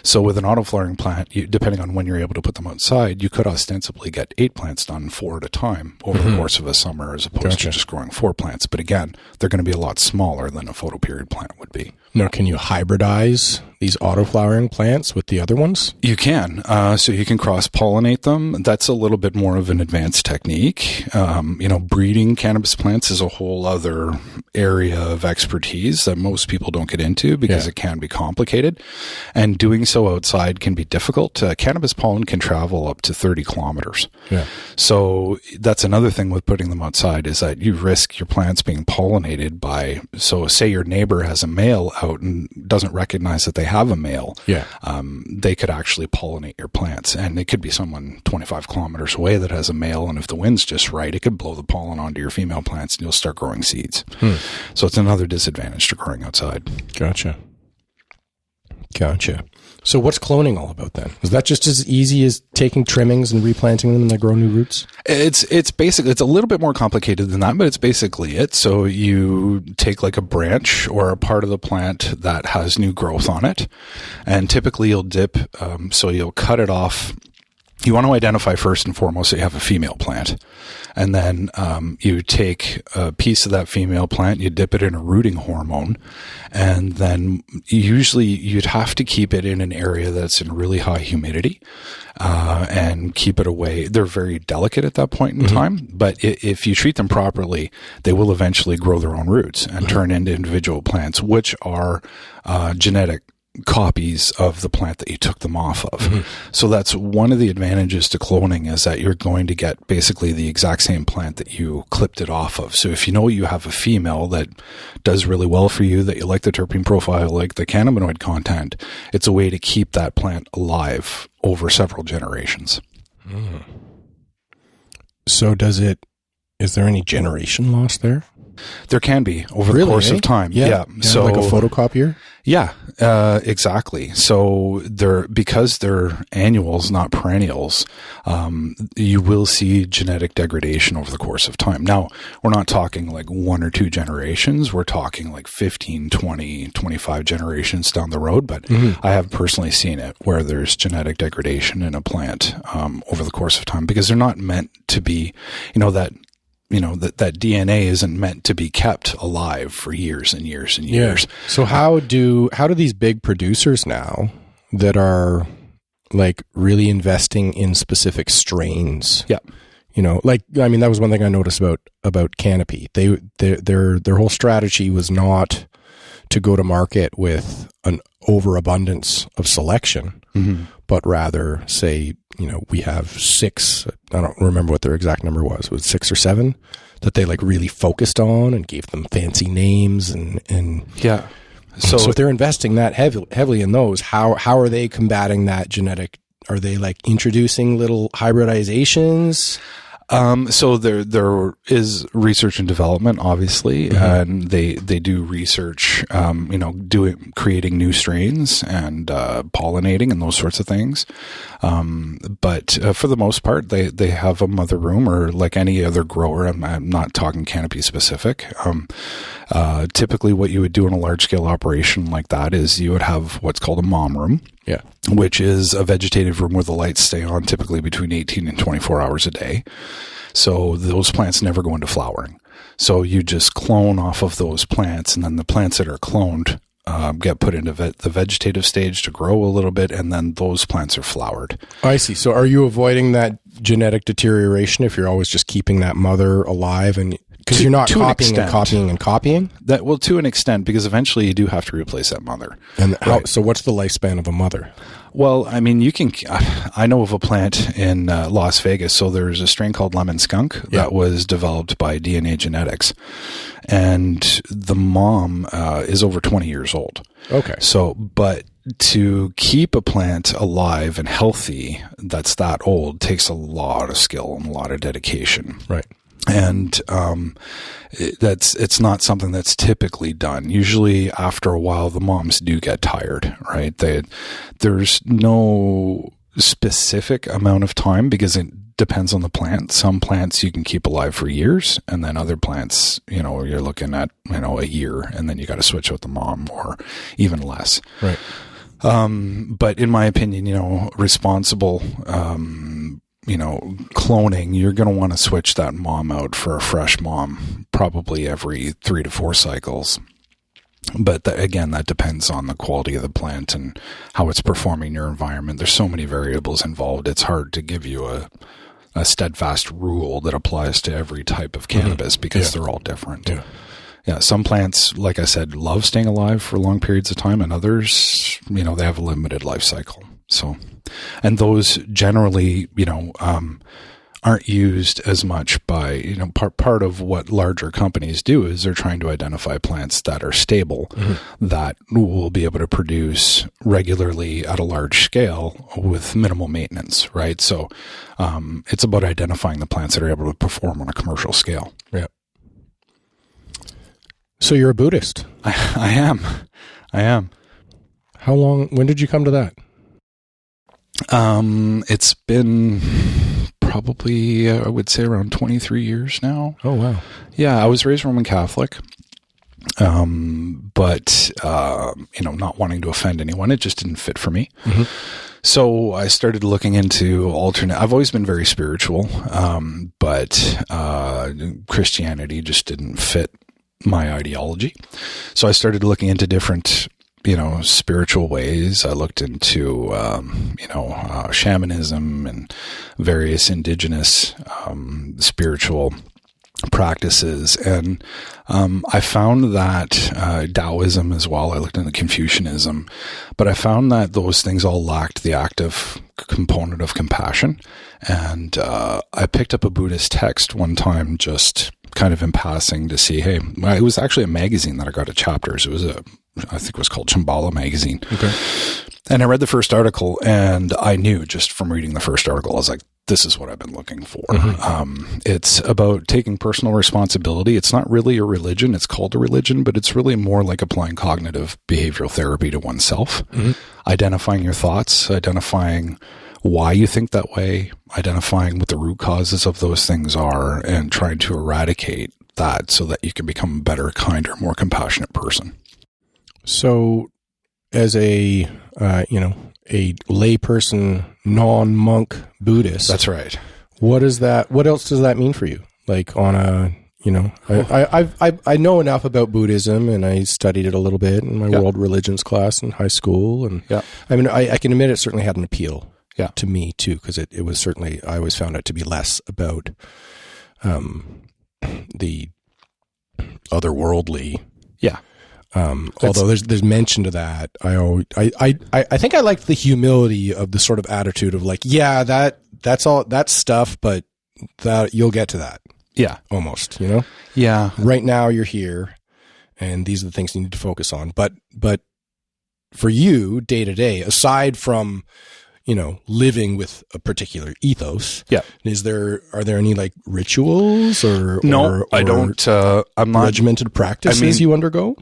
So with an auto-flowering plant, depending on when you're able to put them outside, you could ostensibly get 8 plants done 4 at a time over the course of a summer as opposed to just growing 4 plants. But again, they're going to be a lot smaller than a photoperiod plant would be. Now, can you hybridize these auto-flowering plants with the other ones? You can. So you can cross-pollinate them. That's a little bit more of an advanced technique. Breeding cannabis plants is a whole other area of expertise that most people don't get into because it can be complicated. And doing so outside can be difficult. Cannabis pollen can travel up to 30 kilometers. Yeah. So that's another thing with putting them outside is that you risk your plants being pollinated by, so say your neighbor has a male out and doesn't recognize that they have a male. Yeah. They could actually pollinate your plants, and it could be someone 25 kilometers away that has a male, and if the wind's just right, it could blow the pollen onto your female plants and you'll start growing seeds. So it's another disadvantage to growing outside. Gotcha. So what's cloning all about then? Is that just as easy as taking trimmings and replanting them and they grow new roots? It's basically, it's a little bit more complicated than that, but it's basically it. So you take like a branch or a part of the plant that has new growth on it, and typically you'll dip, so you'll cut it off. You want to identify first and foremost that you have a female plant. And then you take a piece of that female plant, you dip it in a rooting hormone, and then usually you'd have to keep it in an area that's in really high humidity and keep it away. They're very delicate at that point in time, but if you treat them properly, they will eventually grow their own roots and turn into individual plants, which are genetic copies of the plant that you took them off of. So that's one of the advantages to cloning, is that you're going to get basically the exact same plant that you clipped it off of. So if you know you have a female that does really well for you, that you like the terpene profile, like the cannabinoid content, it's a way to keep that plant alive over several generations. So is there any generation loss there? There can be over the course of time. Yeah. So like a photocopier? Yeah, exactly. So because they're annuals, not perennials, you will see genetic degradation over the course of time. Now, we're not talking like 1 or 2 generations. We're talking like 15, 20, 25 generations down the road. But I have personally seen it where there's genetic degradation in a plant over the course of time, because they're not meant to be, that DNA isn't meant to be kept alive for years and years and years. Yeah. So how do these big producers now that are like really investing in specific strains? Yeah. That was one thing I noticed about Canopy. Their whole strategy was not to go to market with an overabundance of selection, but rather say, we have 6, I don't remember what their exact number was 6 or 7 that they like really focused on and gave them fancy names and yeah. So if they're investing that heavily in those, how are they combating that genetic? Are they like introducing little hybridizations? So there is research and development, obviously, and they do research, creating new strains and pollinating and those sorts of things. But for the most part, they have a mother room, or like any other grower. I'm not talking canopy specific. Typically, what you would do in a large scale operation like that is you would have what's called a mom room. Yeah. Which is a vegetative room where the lights stay on typically between 18 and 24 hours a day. So those plants never go into flowering. So you just clone off of those plants, and then the plants that are cloned get put into the vegetative stage to grow a little bit, and then those plants are flowered. I see. So are you avoiding that genetic deterioration if you're always just keeping that mother alive, and because you're not copying and copying? That, well, to an extent, because eventually you do have to replace that mother. And so what's the lifespan of a mother? Well, I mean, I know of a plant in Las Vegas. So there's a strain called lemon skunk that was developed by DNA Genetics, and the mom is over 20 years old. Okay. So, but to keep a plant alive and healthy that's that old takes a lot of skill and a lot of dedication. Right. And it's not something that's typically done. Usually after a while, the moms do get tired, right? There's no specific amount of time because it depends on the plant. Some plants you can keep alive for years, and then other plants, you're looking at, a year, and then you got to switch out the mom, or even less. Right. But in my opinion, responsible, cloning, you're going to want to switch that mom out for a fresh mom probably every 3 to 4 cycles. But again, that depends on the quality of the plant and how it's performing in your environment. There's so many variables involved. It's hard to give you a steadfast rule that applies to every type of cannabis because they're all different. Yeah. Yeah, some plants, like I said, love staying alive for long periods of time, and others, they have a limited life cycle. So, and those generally, aren't used as much by, part of what larger companies do is they're trying to identify plants that are stable, that will be able to produce regularly at a large scale with minimal maintenance, right? So, it's about identifying the plants that are able to perform on a commercial scale. Yeah. So you're a Buddhist. I am. How long, when did you come to that? It's been probably, I would say around 23 years now. Oh, wow. Yeah. I was raised Roman Catholic. But not wanting to offend anyone, it just didn't fit for me. So I started looking into I've always been very spiritual. But Christianity just didn't fit my ideology. So I started looking into different, spiritual ways. I looked into, shamanism and various indigenous, spiritual practices. And, I found that, Taoism as well. I looked into Confucianism, but I found that those things all lacked the active component of compassion. And, I picked up a Buddhist text one time, just kind of in passing to see, hey, it was actually a magazine that I got at Chapters. It was I think it was called Shambhala magazine. Okay. And I read the first article, and I knew just from reading the first article, I was like, this is what I've been looking for. It's about taking personal responsibility. It's not really a religion. It's called a religion, but it's really more like applying cognitive behavioral therapy to oneself, identifying your thoughts, identifying why you think that way, identifying what the root causes of those things are, and trying to eradicate that so that you can become a better, kinder, more compassionate person. So as a layperson, non-monk Buddhist. That's right. What else does that mean for you? Like on a, I know enough about Buddhism, and I studied it a little bit in my world religions class in high school. And I mean, I can admit it certainly had an appeal to me too, because it was certainly, I always found it to be less about the otherworldly Although there's mention to that. I think I liked the humility of the sort of attitude of like, yeah, that's all, that's stuff, but that you'll get to that. Yeah. Almost, you know? Yeah. Right now you're here and these are the things you need to focus on. But for you, day to day, aside from, you know, living with a particular ethos. Yeah. Are there any like rituals No, I don't, I'm not regimented practices you undergo?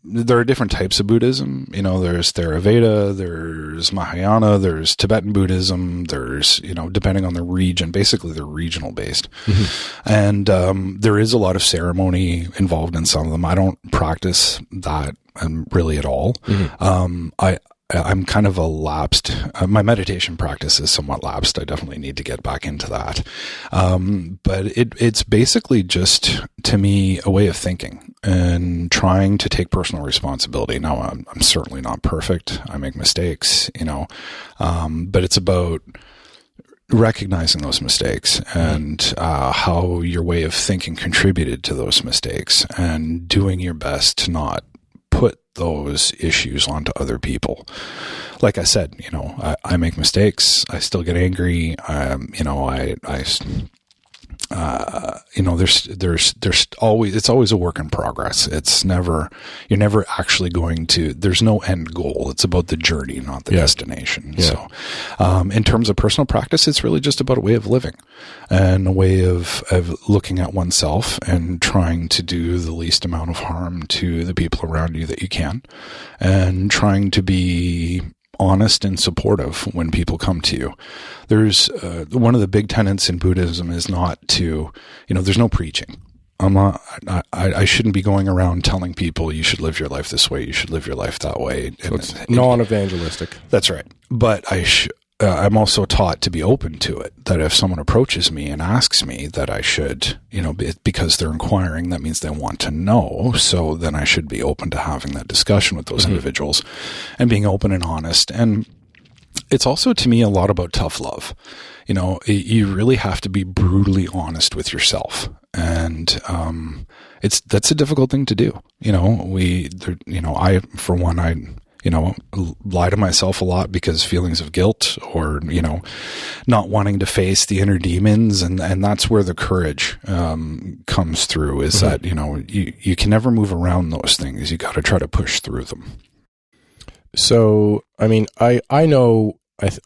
There are different types of Buddhism. You know, there's Theravada, there's Mahayana, there's Tibetan Buddhism, there's, you know, depending on the region, basically they're regional based. Mm-hmm. And, there is a lot of ceremony involved in some of them. I don't practice that really at all. Mm-hmm. I'm kind of a lapsed, my meditation practice is somewhat lapsed. I definitely need to get back into that. But it's basically just, to me, a way of thinking and trying to take personal responsibility. Now, I'm certainly not perfect. I make mistakes, you know, but it's about recognizing those mistakes and how your way of thinking contributed to those mistakes and doing your best to not put those issues onto other people. Like I said, you know, I make mistakes. I still get angry. You know, you know, there's always, it's always a work in progress. It's never, you're never actually going to, there's no end goal. It's about the journey, not the destination. Yeah. So, in terms of personal practice, it's really just about a way of living and a way of looking at oneself and trying to do the least amount of harm to the people around you that you can, and trying to be honest and supportive when people come to you. There's one of the big tenets in Buddhism is not to, you know, there's no preaching. I shouldn't be going around telling people you should live your life this way, you should live your life that way. So it's non-evangelistic. That's right. But I'm also taught to be open to it, that if someone approaches me and asks me that I should, you know, because they're inquiring, that means they want to know. So then I should be open to having that discussion with those individuals and being open and honest. And it's also, to me, a lot about tough love. You know, you really have to be brutally honest with yourself. And, that's a difficult thing to do. You know, I lie to myself a lot because feelings of guilt or, you know, not wanting to face the inner demons. And that's where the courage, comes through, is that, you know, you can never move around those things. You got to try to push through them. So, I mean, I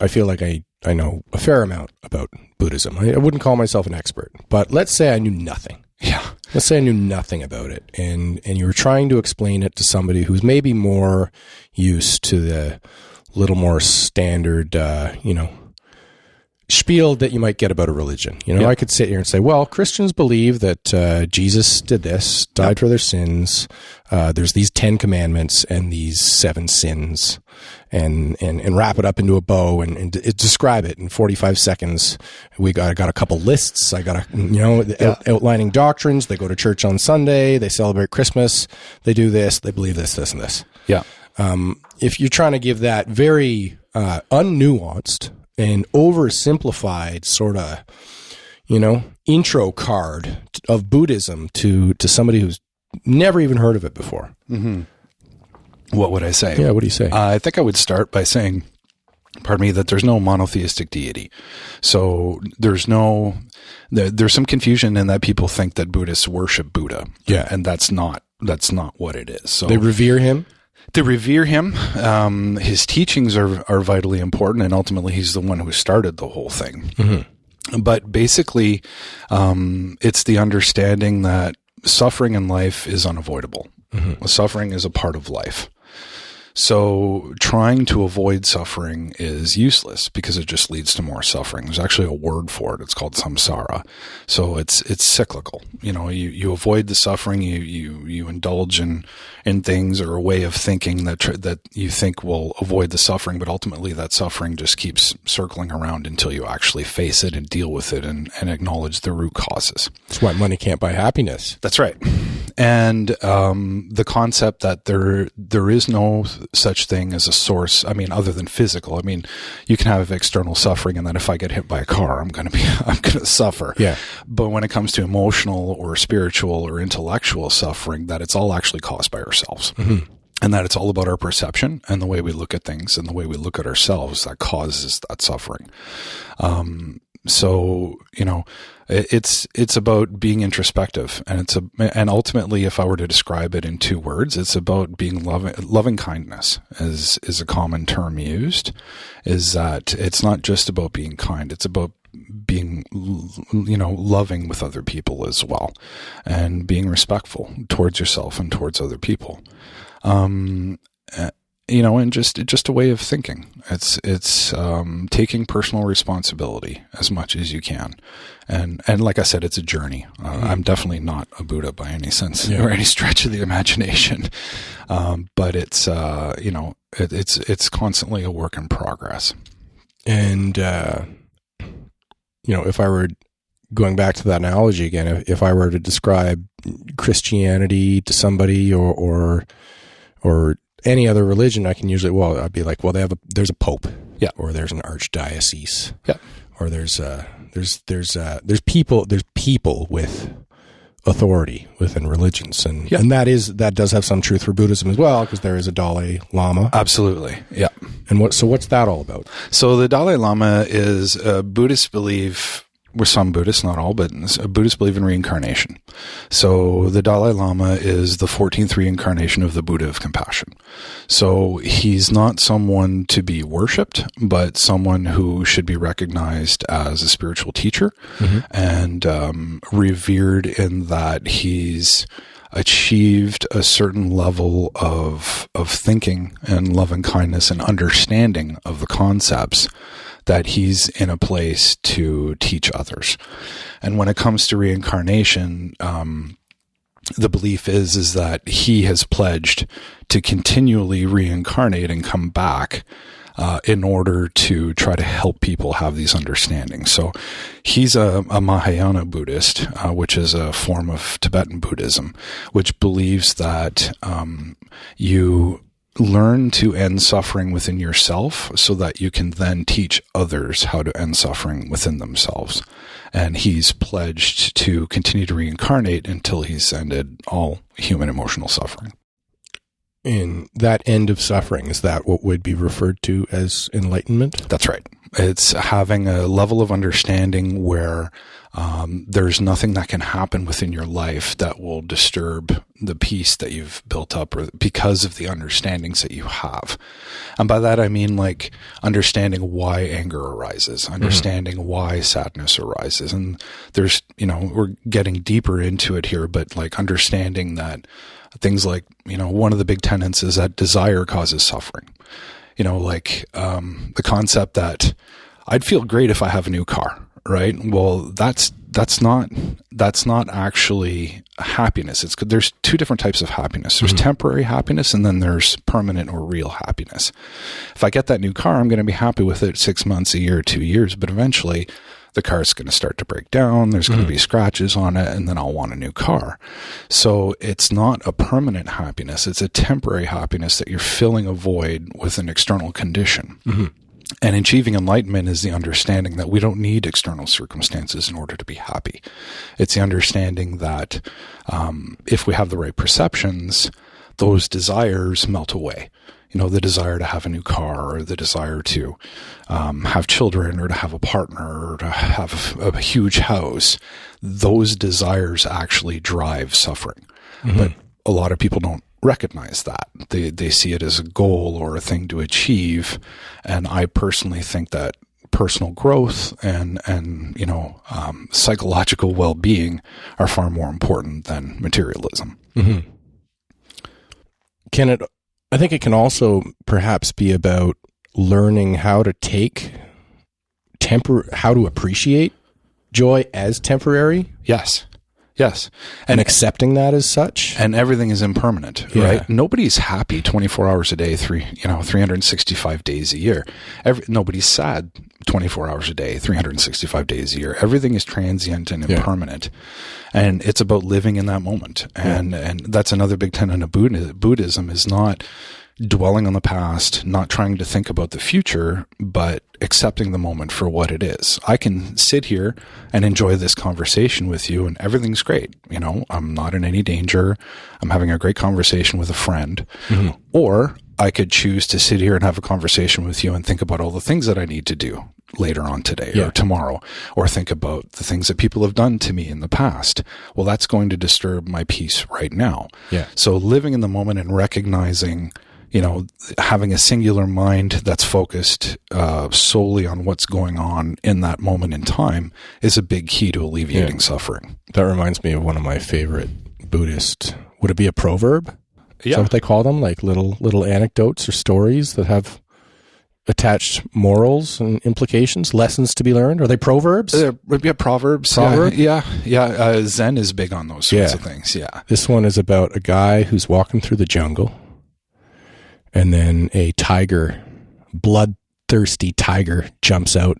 feel like I know a fair amount about Buddhism. I wouldn't call myself an expert, but let's say I knew nothing. Yeah. Let's say I knew nothing about it, and you were trying to explain it to somebody who's maybe more used to the little more standard, you know, spiel that you might get about a religion. You know, I could sit here and say, well, Christians believe that Jesus did this, died for their sins. There's these 10 commandments and these 7 sins, and wrap it up into a bow and describe it in 45 seconds. I got a couple lists. I got outlining doctrines. They go to church on Sunday. They celebrate Christmas. They do this. They believe this, this, and this. Yeah. If you're trying to give that very unnuanced and oversimplified sort of, you know, intro card of Buddhism to somebody who's never even heard of it before. Mm-hmm. What would I say? Yeah, what do you say? I think I would start by saying, that there's no monotheistic deity. So there's some confusion in that people think that Buddhists worship Buddha. Yeah. And that's not what it is. So they revere him? They revere him. His teachings are vitally important, and ultimately he's the one who started the whole thing. Mm-hmm. But basically, it's the understanding that suffering in life is unavoidable. Mm-hmm. Suffering is a part of life. So trying to avoid suffering is useless because it just leads to more suffering. There's actually a word for it. It's called samsara. So it's cyclical. You know, you avoid the suffering, you indulge in things or a way of thinking that you think will avoid the suffering, but ultimately that suffering just keeps circling around until you actually face it and deal with it and acknowledge the root causes. That's why money can't buy happiness. That's right. And the concept that there is no such thing as a source. I mean, other than physical. I mean, you can have external suffering, and then if I get hit by a car, I'm going to suffer. Yeah. But when it comes to emotional or spiritual or intellectual suffering, that it's all actually caused by ourselves. Mm-hmm. And that it's all about our perception and the way we look at things and the way we look at ourselves that causes that suffering. So, you know, it's about being introspective, and ultimately, if I were to describe it in 2 words, it's about being loving kindness is a common term used, is that it's not just about being kind, it's about being, you know, loving with other people as well, and being respectful towards yourself and towards other people. You know, and just a way of thinking. It's taking personal responsibility as much as you can, and like I said, it's a journey. I'm definitely not a Buddha by any sense or any stretch of the imagination, but it's you know, it's constantly a work in progress. And you know, if I were going back to that analogy again, if I were to describe Christianity to somebody or any other religion, I can usually, I'd be like, there's a pope, yeah, or there's an archdiocese, yeah, or there's people with authority within religions, and that does have some truth for Buddhism as well, because there is a Dalai Lama. Absolutely, yeah. And what's that all about? So the Dalai Lama is Buddhists believe. With some Buddhists, not all, but Buddhists believe in reincarnation. So the Dalai Lama is the 14th reincarnation of the Buddha of compassion. So he's not someone to be worshipped, but someone who should be recognized as a spiritual teacher, and revered in that he's achieved a certain level of thinking and love and kindness and understanding of the concepts that he's in a place to teach others. And when it comes to reincarnation, the belief is that he has pledged to continually reincarnate and come back in order to try to help people have these understandings. So he's a Mahayana Buddhist, which is a form of Tibetan Buddhism, which believes that you learn to end suffering within yourself so that you can then teach others how to end suffering within themselves. And he's pledged to continue to reincarnate until he's ended all human emotional suffering. In that end of suffering, is that what would be referred to as enlightenment? That's right. It's having a level of understanding where there's nothing that can happen within your life that will disturb the peace that you've built up, or because of the understandings that you have. And by that, I mean like understanding why anger arises, understanding why sadness arises. And there's, you know, we're getting deeper into it here, but like understanding that things like, you know, one of the big tenets is that desire causes suffering. You know, like the concept that I'd feel great if I have a new car, right? Well, that's not actually happiness. There's 2 different types of happiness. There's temporary happiness, and then there's permanent or real happiness. If I get that new car, I'm going to be happy with it 6 months, a year, 2 years, but eventually the car's going to start to break down. There's going to be scratches on it, and then I'll want a new car. So it's not a permanent happiness. It's a temporary happiness that you're filling a void with an external condition. And achieving enlightenment is the understanding that we don't need external circumstances in order to be happy. It's the understanding that if we have the right perceptions, those desires melt away. You know, the desire to have a new car, or the desire to have children, or to have a partner, or to have a huge house. Those desires actually drive suffering. But a lot of people don't recognize that. They see it as a goal or a thing to achieve. And I personally think that personal growth and you know, psychological well-being are far more important than materialism. I think it can also perhaps be about learning how to how to appreciate joy as temporary. Yes. And accepting that as such. And everything is impermanent, right? Nobody's happy 24 hours a day, 365 days a year. Nobody's sad 24 hours a day, 365 days a year. Everything is transient and impermanent. And it's about living in that moment. And that's another big tenet of Buddhism is not dwelling on the past, not trying to think about the future, but accepting the moment for what it is. I can sit here and enjoy this conversation with you and everything's great. You know, I'm not in any danger. I'm having a great conversation with a friend. Mm-hmm. Or I could choose to sit here and have a conversation with you and think about all the things that I need to do later on today or tomorrow, or think about the things that people have done to me in the past. Well, that's going to disturb my peace right now. Yeah. So living in the moment and recognizing, you know, having a singular mind that's focused solely on what's going on in that moment in time is a big key to alleviating suffering. That reminds me of one of my favorite Buddhist, would it be a proverb? Yeah. Is that what they call them? Like little anecdotes or stories that have attached morals and implications, lessons to be learned? Are they proverbs? Proverbs. Proverb? Yeah. Zen is big on those sorts of things. Yeah. This one is about a guy who's walking through the jungle, and then a tiger, bloodthirsty tiger, jumps out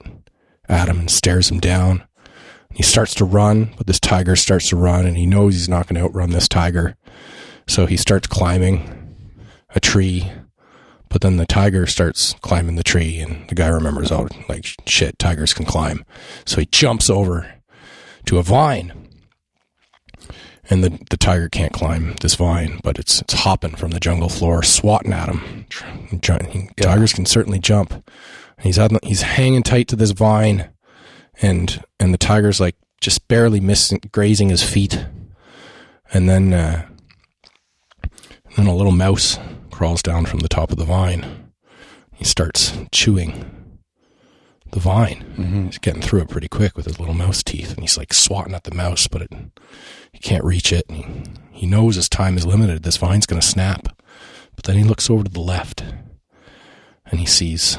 at him and stares him down. He starts to run, but this tiger starts to run, and he knows he's not going to outrun this tiger. So he starts climbing a tree, but then the tiger starts climbing the tree, and the guy remembers, oh, like, shit, tigers can climb. So he jumps over to a vine, and the tiger can't climb this vine, but it's hopping from the jungle floor, swatting at him. Tigers can certainly jump. And he's hanging tight to this vine, and the tiger's like just barely grazing his feet. And then a little mouse crawls down from the top of the vine. He starts chewing the vine. Mm-hmm. He's getting through it pretty quick with his little mouse teeth, and he's like swatting at the mouse, but he can't reach it. And he knows his time is limited. This vine's going to snap. But then he looks over to the left, and he sees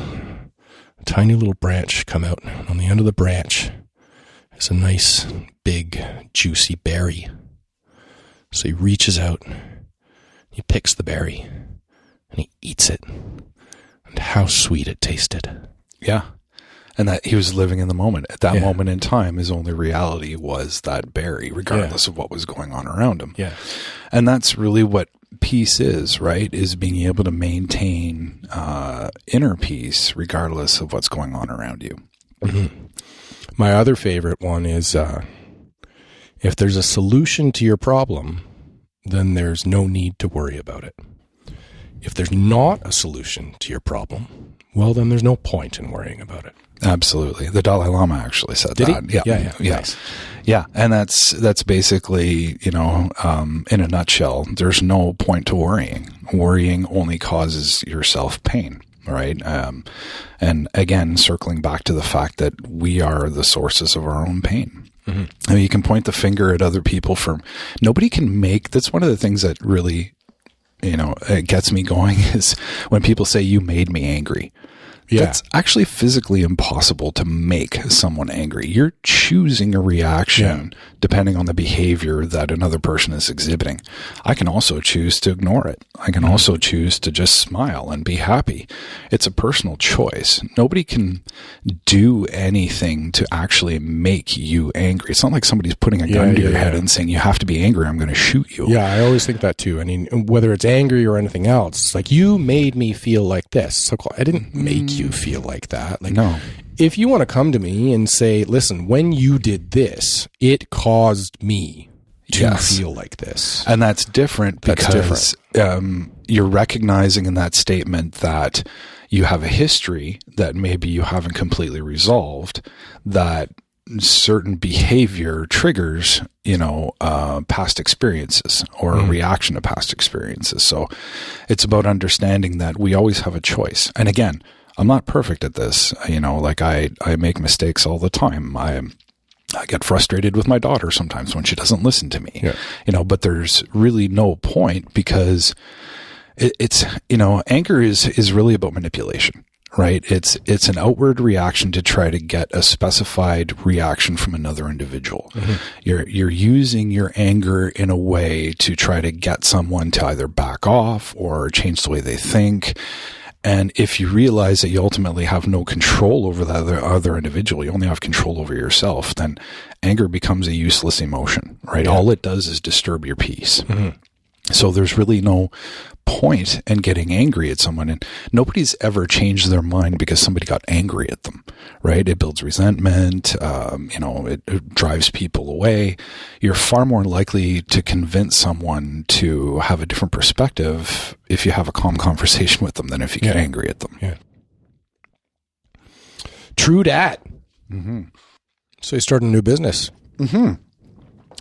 a tiny little branch come out. And on the end of the branch is a nice, big, juicy berry. So he reaches out, he picks the berry, and he eats it. And how sweet it tasted. Yeah. And that he was living in the moment. At that moment in time, his only reality was that berry, regardless of what was going on around him. Yeah. And that's really what peace is, right? Is being able to maintain inner peace regardless of what's going on around you. Mm-hmm. My other favorite one is if there's a solution to your problem, then there's no need to worry about it. If there's not a solution to your problem, well, then there's no point in worrying about it. Absolutely. The Dalai Lama actually said that. Did he? Yeah. Nice. Yeah. And that's basically, in a nutshell, there's no point to worrying. Worrying only causes yourself pain, right? And again, circling back to the fact that we are the sources of our own pain. Mm-hmm. I mean, you can point the finger at other people nobody can that's one of the things that really, it gets me going is when people say you made me angry. Yeah. That's actually physically impossible to make someone angry. You're choosing a reaction depending on the behavior that another person is exhibiting. I can also choose to ignore it. I can also choose to just smile and be happy. It's a personal choice. Nobody can do anything to actually make you angry. It's not like somebody's putting a gun to your head and saying, you have to be angry, I'm going to shoot you. Yeah, I always think that too. I mean, whether it's angry or anything else, it's like, you made me feel like this. So I didn't make you feel like that. Like, no. If you want to come to me and say, listen, when you did this, it caused me to feel like this. And that's different because you're recognizing in that statement that you have a history that maybe you haven't completely resolved, that certain behavior triggers, past experiences or a reaction to past experiences. So it's about understanding that we always have a choice. And again, I'm not perfect at this. I make mistakes all the time. I get frustrated with my daughter sometimes when she doesn't listen to me, but there's really no point because it's anger is really about manipulation, right? It's an outward reaction to try to get a specified reaction from another individual. Mm-hmm. You're using your anger in a way to try to get someone to either back off or change the way they think. And if you realize that you ultimately have no control over the other individual, you only have control over yourself, then anger becomes a useless emotion, right? Yeah. All it does is disturb your peace. Mm-hmm. So there's really no point in getting angry at someone, and nobody's ever changed their mind because somebody got angry at them, right? It builds resentment. It drives people away. You're far more likely to convince someone to have a different perspective if you have a calm conversation with them than if you get angry at them. Yeah. True dat. Mm-hmm. So you started a new business. Mm-hmm.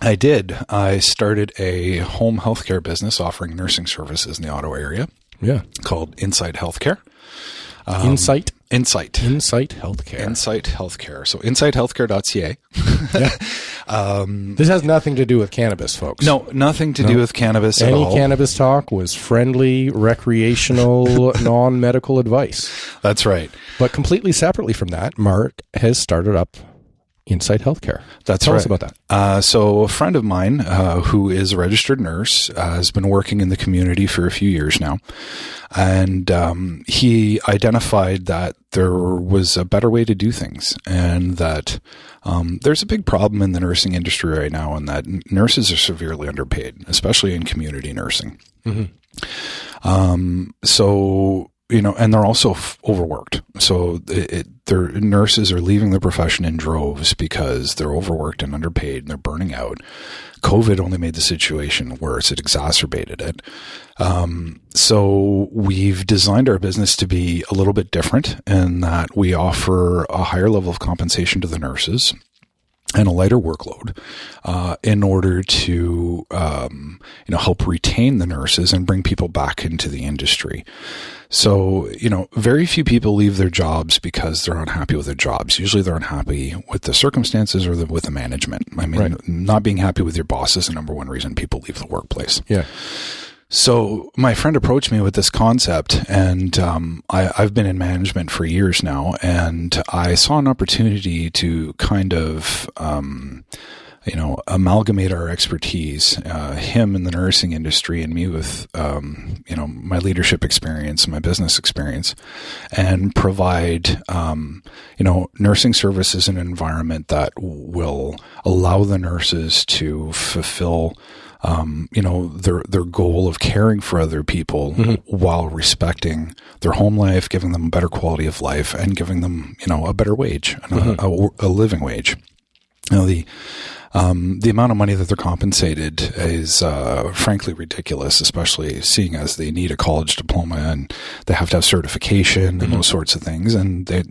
I did. I started a home healthcare business offering nursing services in the Ottawa area. Yeah. Called Insight Healthcare. Insight Healthcare. Insight Healthcare. So insighthealthcare.ca. This has nothing to do with cannabis, folks. No, nothing to do with cannabis at all. Any cannabis talk was friendly, recreational, non-medical advice. That's right. But completely separately from that, Marc has started up Insight Healthcare. Tell us about that. So a friend of mine who is a registered nurse has been working in the community for a few years now. And he identified that there was a better way to do things, and that there's a big problem in the nursing industry right now, and that nurses are severely underpaid, especially in community nursing. Mm-hmm. And they're also overworked. So their nurses are leaving the profession in droves because they're overworked and underpaid and they're burning out. COVID only made the situation worse. It exacerbated it. So we've designed our business to be a little bit different in that we offer a higher level of compensation to the nurses and a lighter workload, in order to, help retain the nurses and bring people back into the industry. So, very few people leave their jobs because they're unhappy with their jobs. Usually they're unhappy with the circumstances or with the management. I mean, Not being happy with your boss is the number one reason people leave the workplace. Yeah. So my friend approached me with this concept, and I've been in management for years now, and I saw an opportunity to kind of, amalgamate our expertise, him in the nursing industry and me with, my leadership experience and my business experience, and provide, nursing services in an environment that will allow the nurses to fulfill their goal of caring for other people, mm-hmm. while respecting their home life, giving them a better quality of life, and giving them, a better wage, mm-hmm. a living wage. The amount of money that they're compensated is, frankly ridiculous, especially seeing as they need a college diploma and they have to have certification, mm-hmm. and those sorts of things. And they,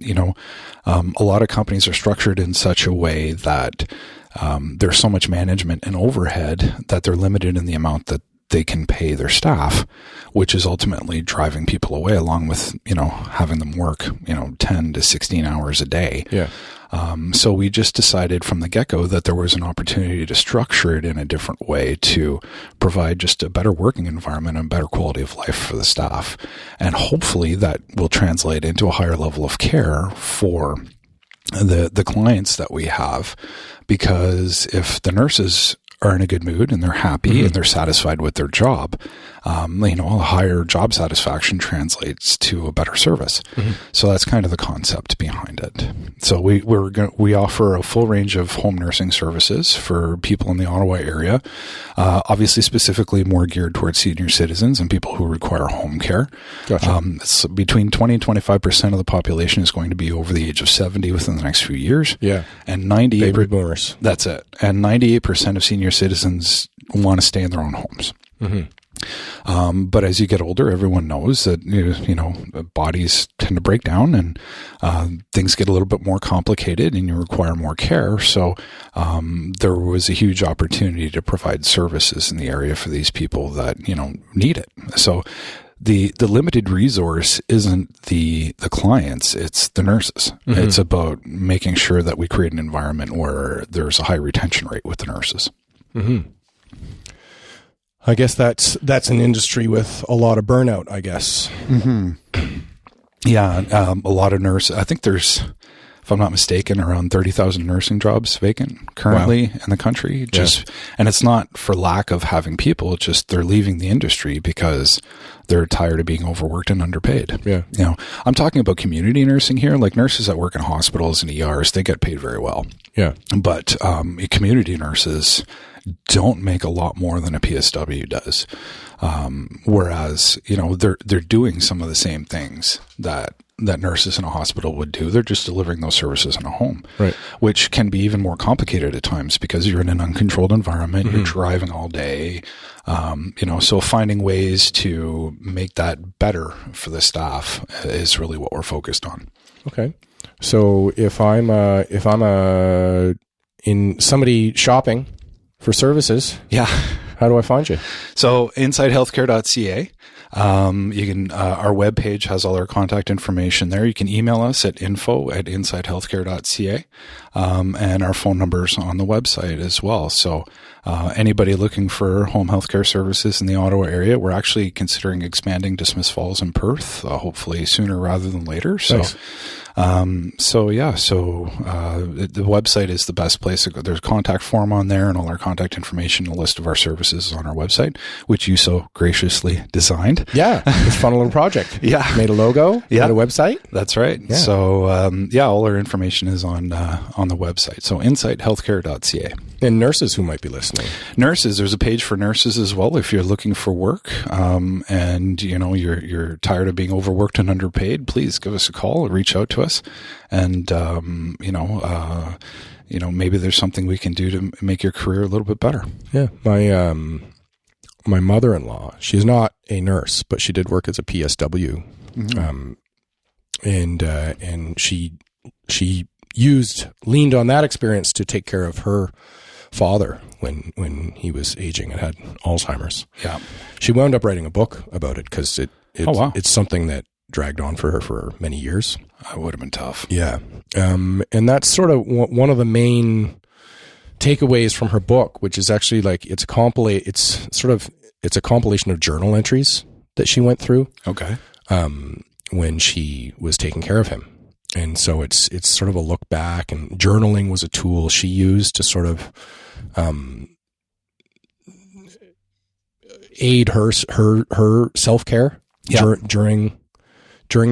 a lot of companies are structured in such a way that, there's so much management and overhead that they're limited in the amount that they can pay their staff, which is ultimately driving people away, along with, having them work, 10 to 16 hours a day. Yeah. So we just decided from the get-go that there was an opportunity to structure it in a different way to provide just a better working environment and better quality of life for the staff. And hopefully that will translate into a higher level of care for the clients that we have, because if the nurses are in a good mood and they're happy, mm-hmm. and they're satisfied with their job, a higher job satisfaction translates to a better service. Mm-hmm. So that's kind of the concept behind it. So we offer a full range of home nursing services for people in the Ottawa area, obviously specifically more geared towards senior citizens and people who require home care. Gotcha. It's between 20 and 25% of the population is going to be over the age of 70 within the next few years. Yeah. And 98%. Baby boomers. That's it. And 98% of senior citizens want to stay in their own homes. Mm-hmm. But as you get older, everyone knows that, bodies tend to break down and things get a little bit more complicated and you require more care. So there was a huge opportunity to provide services in the area for these people that, need it. So the limited resource isn't the clients, it's the nurses. Mm-hmm. It's about making sure that we create an environment where there's a high retention rate with the nurses. Mm-hmm. I guess that's an industry with a lot of burnout, I guess. Mm-hmm. Yeah, a lot of nurses. I think there's, if I'm not mistaken, around 30,000 nursing jobs vacant currently in the country. And it's not for lack of having people. It's just they're leaving the industry because they're tired of being overworked and underpaid. Yeah. I'm talking about community nursing here, like nurses that work in hospitals and ERs, they get paid very well. Yeah. But community nurses, don't make a lot more than a PSW does. Whereas, they're doing some of the same things that nurses in a hospital would do. They're just delivering those services in a home, right? Which can be even more complicated at times because you're in an uncontrolled environment, you're driving all day, so finding ways to make that better for the staff is really what we're focused on. Okay. So if I'm in somebody shopping for services, how do I find you? So insidehealthcare.ca. You can, our webpage has all our contact information there. You can email us at info@insidehealthcare.ca. And our phone number's on the website as well. So, anybody looking for home healthcare services in the Ottawa area, we're actually considering expanding to Smiths Falls and Perth, hopefully sooner rather than later. So, nice. The website is the best place to go. There's a contact form on there and all our contact information, a list of our services is on our website, which you so graciously designed. Yeah. It's a fun little project. Yeah. Made a logo, made a website. That's right. Yeah. So, all our information is on the website. So insidehealthcare.ca. And nurses who might be listening. Nurses, there's a page for nurses as well if you're looking for work, and you're tired of being overworked and underpaid, please give us a call or reach out to us, and maybe there's something we can do to make your career a little bit better. Yeah. My mother-in-law, she's not a nurse, but she did work as a PSW. And she leaned on that experience to take care of her father when he was aging and had Alzheimer's. Yeah. She wound up writing a book about it because it's something that dragged on for her for many years. That would have been tough. Yeah. And that's sort of one of the main takeaways from her book, which is actually like, it's a compilation of journal entries that she went through. Okay. When she was taking care of him. And so it's sort of a look back, and journaling was a tool she used to sort of aid her self-care during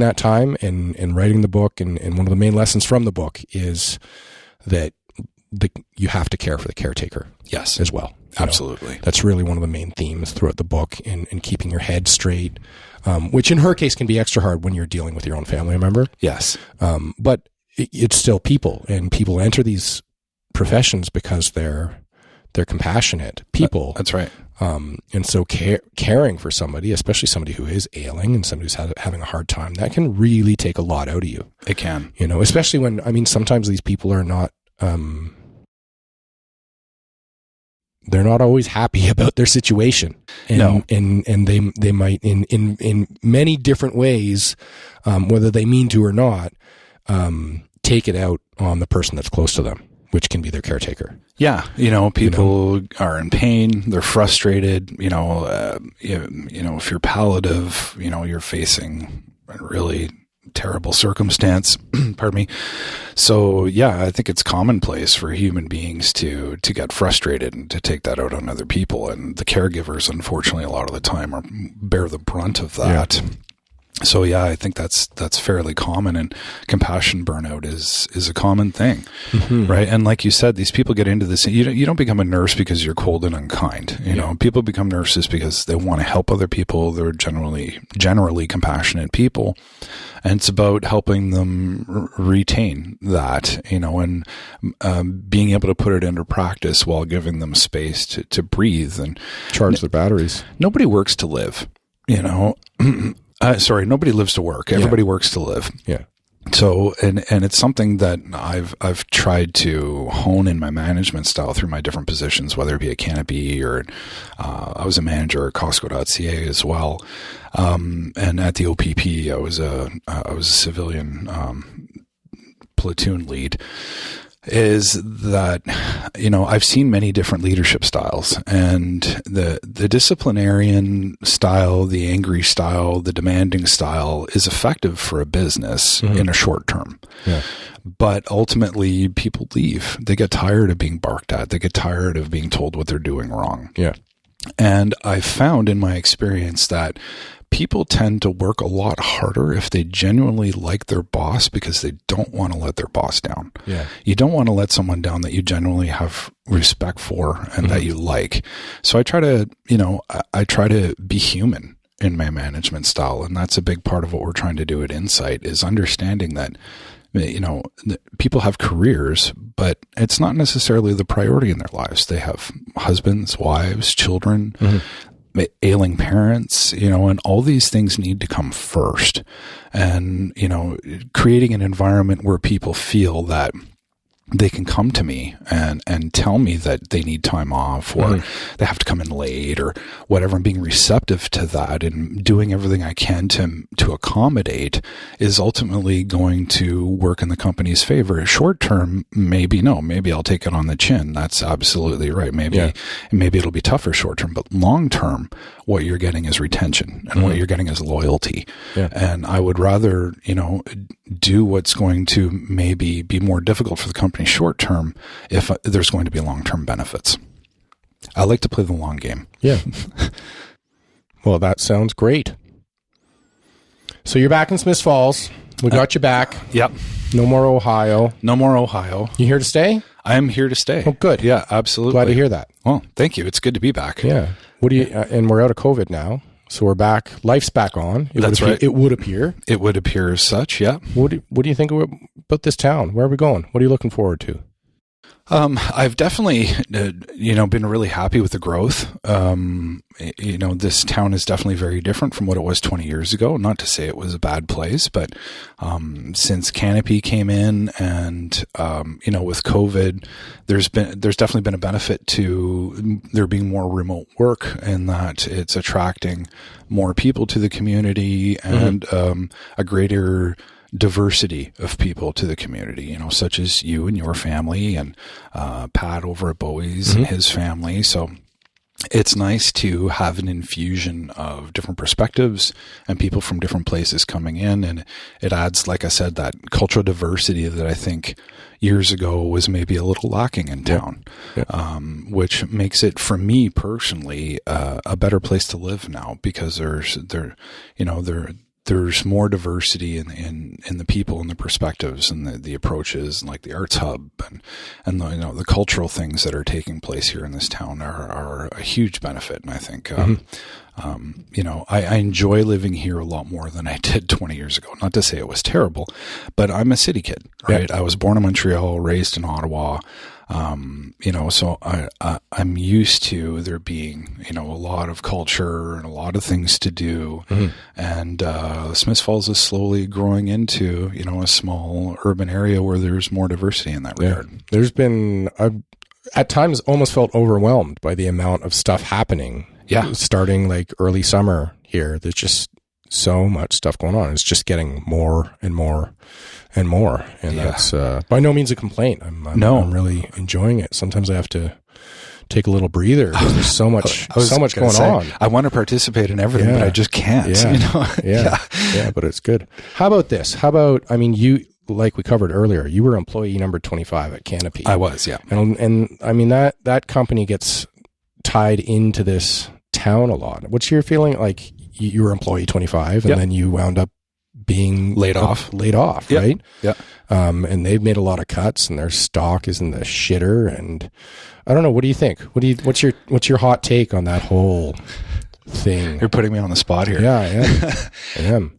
that time, and writing the book. And one of the main lessons from the book is that you have to care for the caretaker. Yes. As well. Absolutely. That's really one of the main themes throughout the book, and keeping your head straight, which in her case can be extra hard when you're dealing with your own family member. Yes. But it's still people, and people enter these professions because they're compassionate people. That's right. And so caring for somebody, especially somebody who is ailing and somebody who's having a hard time, that can really take a lot out of you. It can. Especially when, sometimes these people are not, they're not always happy about their situation. And they might in many different ways, whether they mean to or not, take it out on the person that's close to them, which can be their caretaker. Yeah. People are in pain. They're frustrated. If you're palliative, you're facing a really terrible circumstance. Pardon me. So I think it's commonplace for human beings to get frustrated and to take that out on other people. And the caregivers, unfortunately, a lot of the time bear the brunt of that. Yeah. So I think that's fairly common, and compassion burnout is a common thing, right? And like you said, these people get into this. You don't become a nurse because you're cold and unkind. People become nurses because they want to help other people. They're generally compassionate people, and it's about helping them retain that, and being able to put it into practice while giving them space to breathe and charge their batteries. Nobody works to live, nobody lives to work. Everybody works to live. Yeah. So, and it's something that I've tried to hone in my management style through my different positions, whether it be at Cannabis or, I was a manager at Costco.ca as well. And at the OPP, I was a civilian, platoon lead. Is that, I've seen many different leadership styles, and the disciplinarian style, the angry style, the demanding style is effective for a business in a short term. Yeah. But ultimately people leave. They get tired of being barked at. They get tired of being told what they're doing wrong. Yeah. And I've found in my experience that people tend to work a lot harder if they genuinely like their boss because they don't want to let their boss down. Yeah. You don't want to let someone down that you genuinely have respect for and that you like. So I try to, I try to be human in my management style. And that's a big part of what we're trying to do at Insight, is understanding that, people have careers, but it's not necessarily the priority in their lives. They have husbands, wives, children, ailing parents, and all these things need to come first. And, creating an environment where people feel that they can come to me and tell me that they need time off, or they have to come in late or whatever, and being receptive to that and doing everything I can to accommodate is ultimately going to work in the company's favor. Short term, maybe I'll take it on the chin. That's absolutely right. Maybe it'll be tougher short term, but long term, what you're getting is retention, and what you're getting is loyalty. Yeah. And I would rather, do what's going to maybe be more difficult for the company short term if there's going to be long-term benefits. I like to play the long game. Yeah. Well, that sounds great. So you're back in Smiths Falls. We got you back. Yep. No more Ohio. No more Ohio. You here to stay? I am here to stay. Oh, good. Yeah, absolutely. Glad to hear that. Well, thank you. It's good to be back. Yeah. What do you? And we're out of COVID now, so we're back. Life's back on. That's right. It would appear. It would appear as such. Yeah. What do you think about this town? Where are we going? What are you looking forward to? I've definitely, been really happy with the growth. This town is definitely very different from what it was 20 years ago. Not to say it was a bad place, but since Canopy came in and, with COVID, there's definitely been a benefit to there being more remote work, and that it's attracting more people to the community and a greater diversity of people to the community, such as you and your family, and Pat over at Bowie's and his family. So it's nice to have an infusion of different perspectives and people from different places coming in. And it adds, like I said, that cultural diversity that I think years ago was maybe a little lacking in town, which makes it, for me personally, a better place to live now, because there's more diversity in the people and the perspectives and the approaches, and like the arts hub and the cultural things that are taking place here in this town are a huge benefit. And I think, I enjoy living here a lot more than I did 20 years ago. Not to say it was terrible, but I'm a city kid, right? Yeah. I was born in Montreal, raised in Ottawa. So I'm used to there being, a lot of culture and a lot of things to do. And, Smiths Falls is slowly growing into, a small urban area where there's more diversity in that regard. There's been, I've at times almost felt overwhelmed by the amount of stuff happening. Yeah. Starting like early summer here. There's just so much stuff going on. It's just getting more and more and more. And that's by no means a complaint. I'm really enjoying it. Sometimes I have to take a little breather because there's so much going on. I want to participate in everything, but I just can't. Yeah, but it's good. How about this? You, like we covered earlier, you were employee number 25 at Canopy. I was, yeah. And I mean, that company gets tied into this town a lot. What's your feeling? Like, you were employee 25 and then you wound up being laid off, right? Yeah. And they've made a lot of cuts, and their stock is in the shitter. And I don't know. What do you think? What's your hot take on that whole thing? You're putting me on the spot here. Yeah, I am.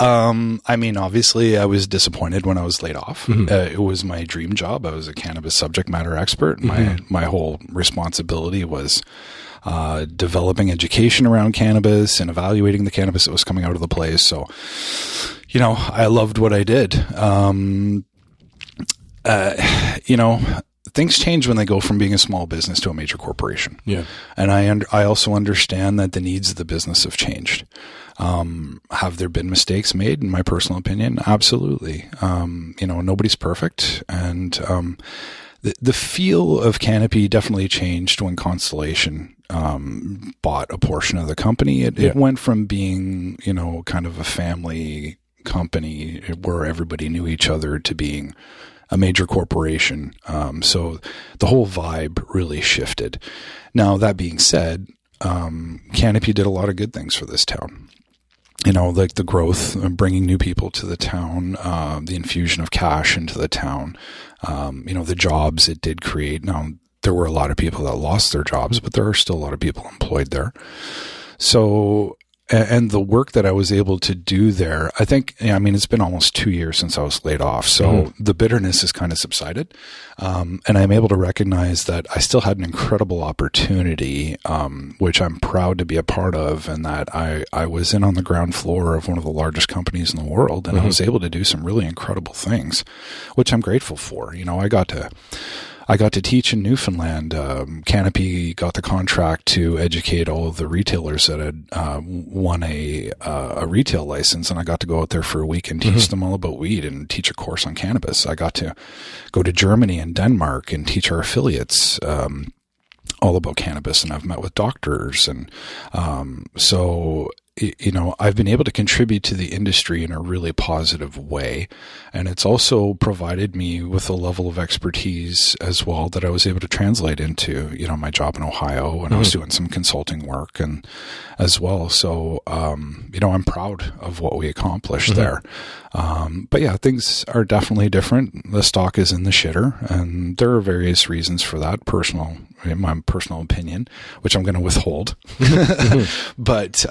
Obviously I was disappointed when I was laid off. It was my dream job. I was a cannabis subject matter expert. My whole responsibility was developing education around cannabis and evaluating the cannabis that was coming out of the place. So, I loved what I did. Things change when they go from being a small business to a major corporation. Yeah. And I also understand that the needs of the business have changed. Have there been mistakes made, in my personal opinion? Absolutely. Nobody's perfect. And, the feel of Canopy definitely changed when Constellation bought a portion of the company. It went from being, kind of a family company where everybody knew each other to being a major corporation. So the whole vibe really shifted. Now, that being said, Canopy did a lot of good things for this town. like the growth, bringing new people to the town, the infusion of cash into the town, the jobs it did create. Now, there were a lot of people that lost their jobs, but there are still a lot of people employed there. So, and the work that I was able to do there, I think, it's been almost 2 years since I was laid off. So the bitterness has kind of subsided. And I'm able to recognize that I still had an incredible opportunity, which I'm proud to be a part of, and that I was in on the ground floor of one of the largest companies in the world. And I was able to do some really incredible things, which I'm grateful for. I got to teach in Newfoundland. Canopy got the contract to educate all of the retailers that had won a retail license, and I got to go out there for a week and teach them all about weed and teach a course on cannabis. I got to go to Germany and Denmark and teach our affiliates all about cannabis, and I've met with doctors, and so I've been able to contribute to the industry in a really positive way. And it's also provided me with a level of expertise as well that I was able to translate into, my job in Ohio, and I was doing some consulting work and as well. So, I'm proud of what we accomplished there. But yeah, things are definitely different. The stock is in the shitter, and there are various reasons for that, in my personal opinion, which I'm going to withhold. But,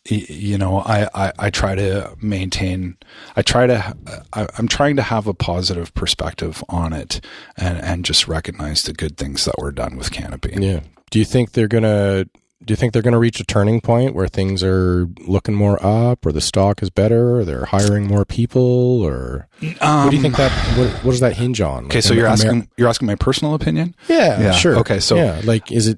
I try to maintain, I'm trying to have a positive perspective on it and just recognize the good things that were done with Canopy. Yeah. Do you think they're going to reach a turning point where things are looking more up, or the stock is better, or they're hiring more people, or what do you think what does that hinge on? Okay. So you're asking my personal opinion? Yeah, sure. Okay. So yeah, is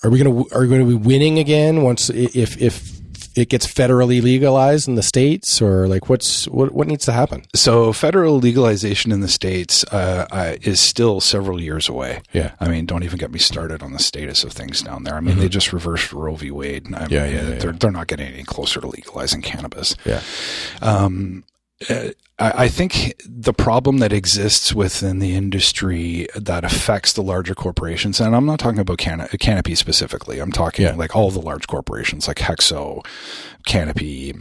are we going to be winning again once, if it gets federally legalized in the States, or what needs to happen? So federal legalization in the States is still several years away. Yeah. Don't even get me started on the status of things down there. They just reversed Roe v. Wade. They're not getting any closer to legalizing cannabis. Yeah. I think the problem that exists within the industry that affects the larger corporations, and I'm not talking about Canopy specifically, I'm talking like all the large corporations like Hexo, Canopy,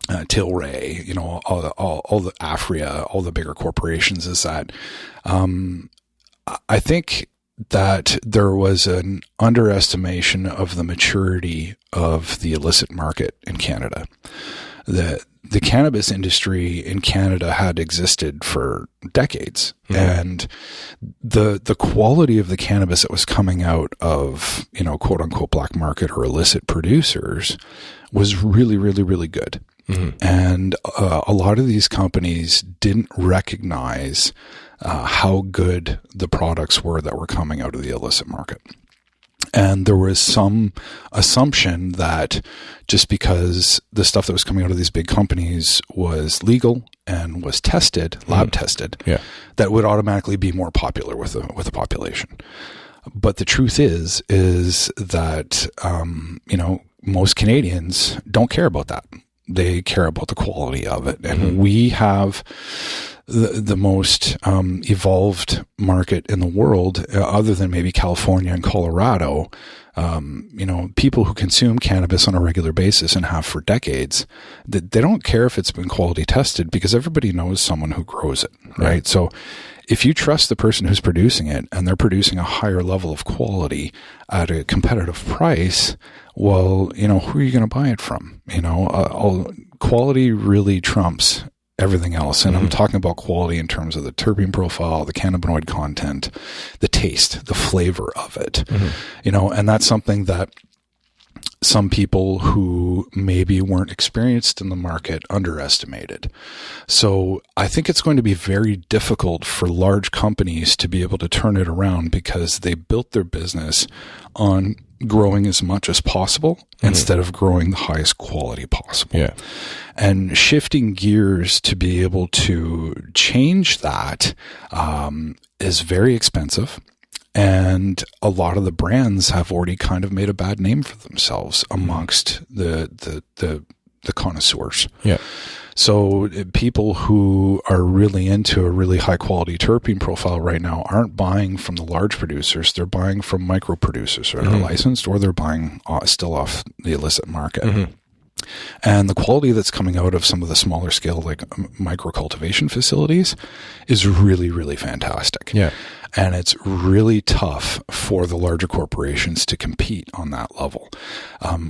Tilray, all the Afria, all the bigger corporations, is that I think that there was an underestimation of the maturity of the illicit market in Canada. The cannabis industry in Canada had existed for decades, and the quality of the cannabis that was coming out of, quote unquote black market or illicit producers was really, really, really good. And a lot of these companies didn't recognize how good the products were that were coming out of the illicit market. And there was some assumption that just because the stuff that was coming out of these big companies was legal and was tested, lab tested, that would automatically be more popular with the population. But the truth is that, most Canadians don't care about that. They care about the quality of it. And we have the most evolved market in the world, other than maybe California and Colorado. People who consume cannabis on a regular basis and have for decades, they don't care if it's been quality tested, because everybody knows someone who grows it, right? So if you trust the person who's producing it and they're producing a higher level of quality at a competitive price, well, who are you going to buy it from? Quality really trumps everything else. And I'm talking about quality in terms of the terpene profile, the cannabinoid content, the taste, the flavor of it, and that's something that some people who maybe weren't experienced in the market underestimated. So I think it's going to be very difficult for large companies to be able to turn it around, because they built their business on growing as much as possible instead of growing the highest quality possible. Yeah. And shifting gears to be able to change that is very expensive. And a lot of the brands have already kind of made a bad name for themselves amongst the connoisseurs. Yeah. So people who are really into a really high quality terpene profile right now aren't buying from the large producers. They're buying from micro producers that are licensed, or they're buying still off the illicit market. And the quality that's coming out of some of the smaller scale, like micro cultivation facilities, is really, really fantastic. Yeah. And it's really tough for the larger corporations to compete on that level.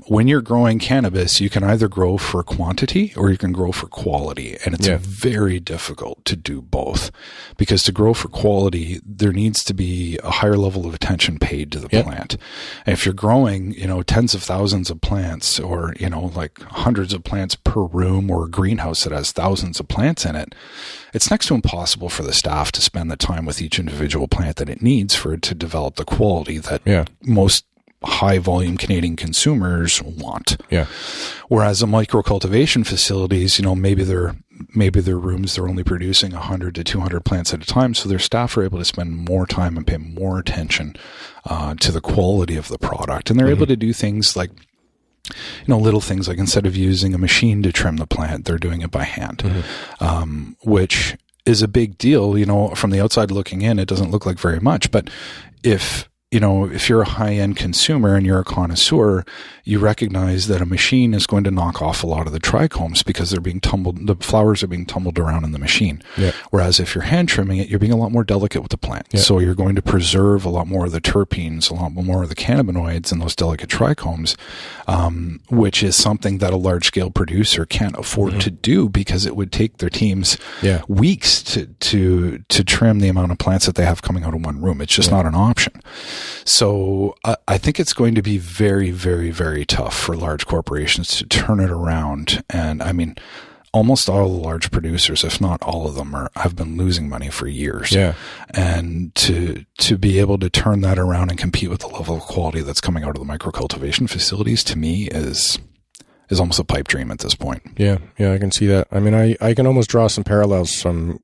When you're growing cannabis, you can either grow for quantity or you can grow for quality. And it's very difficult to do both, because to grow for quality, there needs to be a higher level of attention paid to the plant. And if you're growing, tens of thousands of plants, or, like hundreds of plants per room, or a greenhouse that has thousands of plants in it, it's next to impossible for the staff to spend the time with each individual plant that it needs for it to develop the quality that most high volume Canadian consumers want. Yeah. Whereas in micro cultivation facilities, maybe their rooms, they're only producing 100 to 200 plants at a time. So their staff are able to spend more time and pay more attention to the quality of the product. And they're able to do things like, little things like, instead of using a machine to trim the plant, they're doing it by hand, which is a big deal. From the outside looking in, it doesn't look like very much, but if you're a high-end consumer and you're a connoisseur, you recognize that a machine is going to knock off a lot of the trichomes because the flowers are being tumbled around in the machine. Yeah. Whereas if you're hand trimming it, you're being a lot more delicate with the plant. Yeah. So you're going to preserve a lot more of the terpenes, a lot more of the cannabinoids in those delicate trichomes, which is something that a large-scale producer can't afford to do, because it would take their teams weeks to trim the amount of plants that they have coming out of one room. It's just not an option. So I think it's going to be very, very, very tough for large corporations to turn it around. And I mean, almost all the large producers, if not all of them, have been losing money for years. Yeah. And to be able to turn that around and compete with the level of quality that's coming out of the micro cultivation facilities, to me, is almost a pipe dream at this point. Yeah. Yeah, I can see that. I mean, I can almost draw some parallels to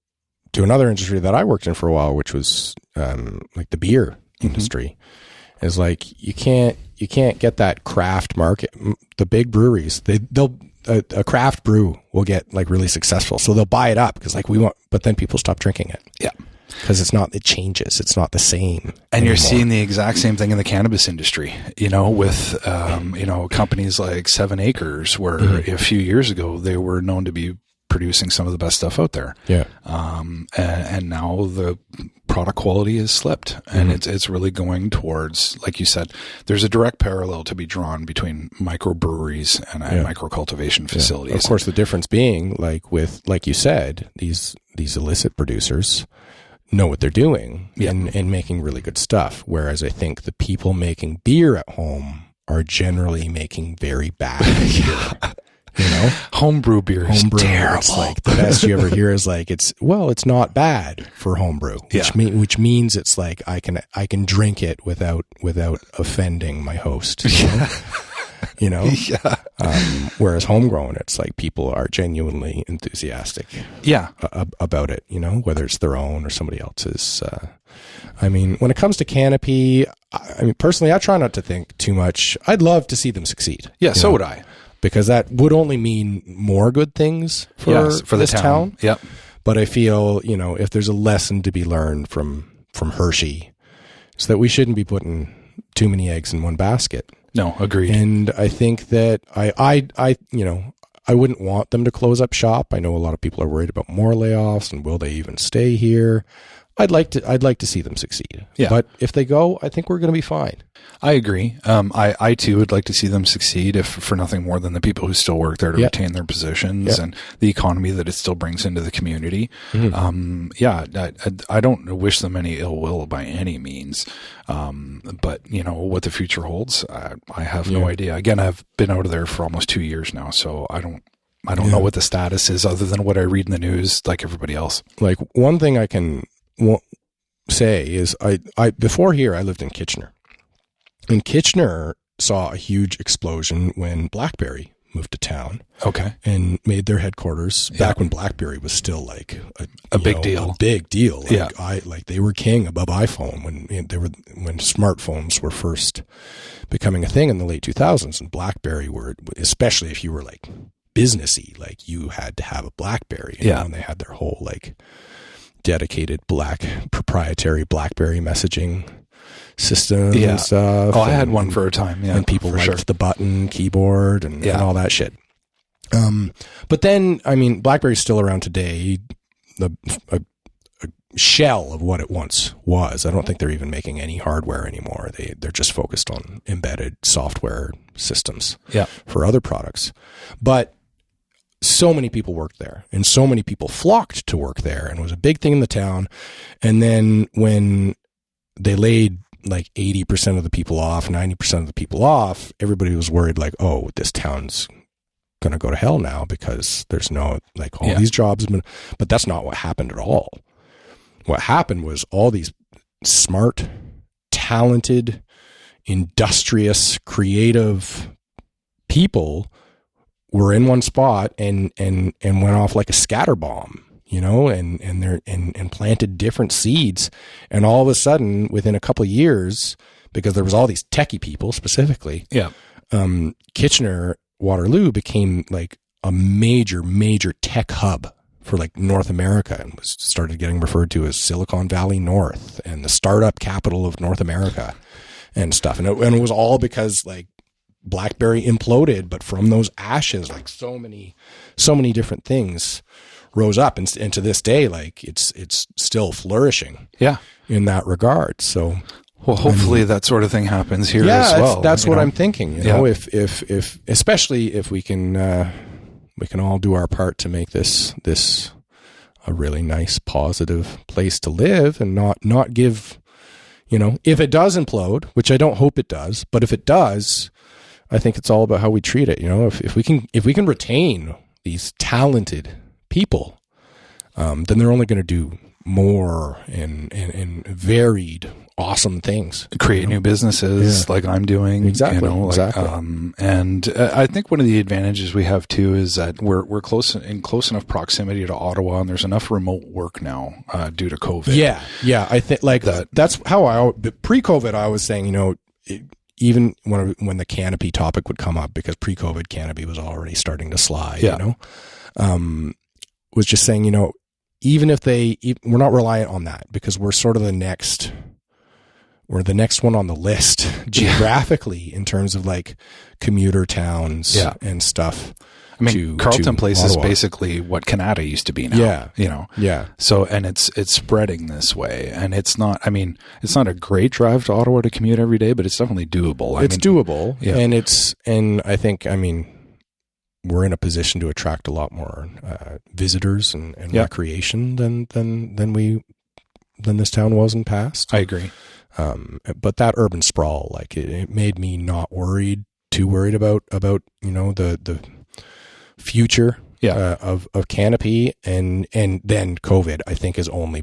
another industry that I worked in for a while, which was like the beer industry. Is like you can't get that craft market. The big breweries, a craft brew will get like really successful, so they'll buy it up because like we want, but then people stop drinking it. Yeah, because it changes. It's not the same. And you're seeing the exact same thing in the cannabis industry. With companies like 7 Acres, where a few years ago they were known to be producing some of the best stuff out there. Yeah. And now the product quality has slipped, and it's really going towards, like you said, there's a direct parallel to be drawn between microbreweries and micro cultivation facilities. Of course, the difference being like you said, these illicit producers know what they're doing and making really good stuff. Whereas I think the people making beer at home are generally making very bad beer. Homebrew beer is terrible. It's like the best you ever hear is like it's not bad for homebrew, which means it's like I can drink it without offending my host. Whereas homegrown, it's like people are genuinely enthusiastic. About it. Whether it's their own or somebody else's. I mean, when it comes to Canopy, personally, I try not to think too much. I'd love to see them succeed. Yeah, so would I. Because that would only mean more good things for this town. Yep. But I feel, if there's a lesson to be learned from Hershey, it's that we shouldn't be putting too many eggs in one basket. No, agreed. And I think that I wouldn't want them to close up shop. I know a lot of people are worried about more layoffs and will they even stay here. I'd like to see them succeed. Yeah. But if they go, I think we're going to be fine. I agree. I too would like to see them succeed, if for nothing more than the people who still work there to retain their positions and the economy that it still brings into the community. I don't wish them any ill will by any means. But what the future holds, I have no idea. Again, I've been out of there for almost 2 years now, so I don't know what the status is other than what I read in the news like everybody else. Like one thing I can say is I before here I lived in Kitchener, and Kitchener saw a huge explosion when BlackBerry moved to town. Okay. And made their headquarters back when BlackBerry was still like a big deal. A big deal. Like they were king above iPhone when smartphones were first becoming a thing in the late 2000s, and BlackBerry were, especially if you were like businessy, like you had to have a BlackBerry. And they had their whole like dedicated proprietary BlackBerry messaging system and stuff. I had one for a time. Yeah, and people liked the button keyboard and all that shit. But then, I mean, BlackBerry's still around today. A shell of what it once was. I don't think they're even making any hardware anymore. They're just focused on embedded software systems for other products. But so many people worked there, and so many people flocked to work there, and it was a big thing in the town. And then when they laid like 80% of the people off, 90% of the people off, everybody was worried like, oh, this town's going to go to hell now because there's no, like, all these jobs have been, but that's not what happened at all. What happened was all these smart, talented, industrious, creative people were in one spot and went off like a scatter bomb, you know, and planted different seeds. And all of a sudden, within a couple of years, because there was all these techie people specifically, Kitchener, Waterloo became like a major tech hub for like North America, and was started getting referred to as Silicon Valley North and the startup capital of North America and stuff. And it was all because like BlackBerry imploded, but from those ashes, like so many different things rose up, and to this day, like it's still flourishing. In that regard. So, well, hopefully that sort of thing happens here as well. That's what I'm thinking. You know, if especially if we can all do our part to make this a really nice, positive place to live, and not give, you know, if it does implode, which I don't hope it does, but if it does, I think it's all about how we treat it. You know, if we can retain these talented people, then they're only going to do more and varied, awesome things. Create new businesses like I'm doing. Exactly. You know, and I think one of the advantages we have too is that we're close enough proximity to Ottawa, and there's enough remote work now due to COVID. Yeah. I think like that's how pre-COVID I was saying, you know, even when the canopy topic would come up, because pre-COVID canopy was already starting to slide, you know, was just saying, you know, even if we're not reliant on that, because we're sort of the next one on the list geographically in terms of like commuter towns and stuff. I mean, Carleton Place is basically what Canada used to be now. You know? So, and it's spreading this way, and it's not a great drive to Ottawa to commute every day, but it's definitely doable. It's doable. And I think, I mean, we're in a position to attract a lot more visitors and recreation than this town was in past. I agree. But that urban sprawl, like it made me not too worried about, you know, the future of Canopy, and then COVID, I think, has only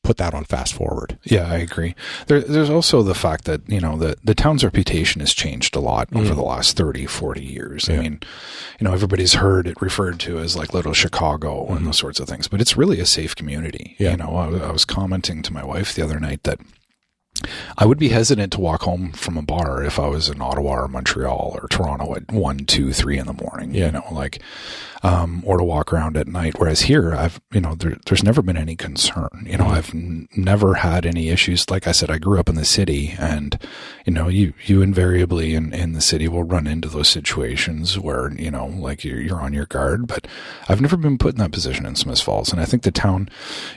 put that on fast forward. Yeah, I agree. There's also the fact that, you know, the town's reputation has changed a lot over the last 30, 40 years. I mean, you know, everybody's heard it referred to as like Little Chicago and those sorts of things, but it's really a safe community. You know, I was commenting to my wife the other night that I would be hesitant to walk home from a bar if I was in Ottawa or Montreal or Toronto at 1, 2, 3 in the morning, you know, like, or to walk around at night. Whereas here, there's never been any concern. You know, I've never had any issues. Like I said, I grew up in the city, and, you know, you invariably in the city will run into those situations where, you know, like you're on your guard, but I've never been put in that position in Smiths Falls. And I think the town,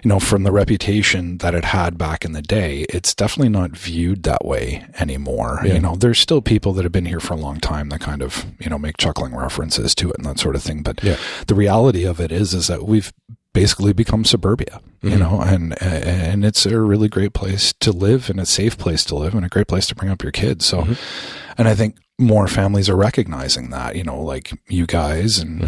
you know, from the reputation that it had back in the day, it's definitely not viewed that way anymore. You know, there's still people that have been here for a long time that kind of, you know, make chuckling references to it and that sort of thing. But the reality of it is that we've basically become suburbia, you know, and it's a really great place to live, and a safe place to live, and a great place to bring up your kids. So, and I think more families are recognizing that, you know, like you guys, and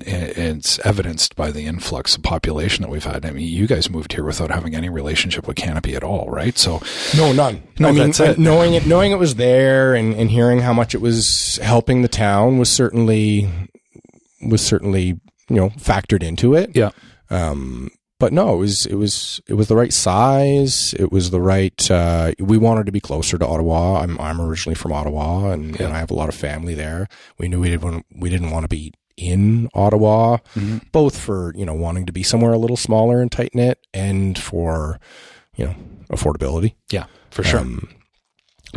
it's evidenced by the influx of population that we've had. I mean, you guys moved here without having any relationship with Canopy at all, right? So no, none. No, I mean, that's it. Knowing it was there, and hearing how much it was helping the town was certainly, you know, factored into it. Yeah. But no, it was the right size. It was the right, we wanted to be closer to Ottawa. I'm originally from Ottawa, and I have a lot of family there. We knew we didn't want to be in Ottawa, both for, you know, wanting to be somewhere a little smaller and tight knit, and for, you know, affordability. Yeah, for sure.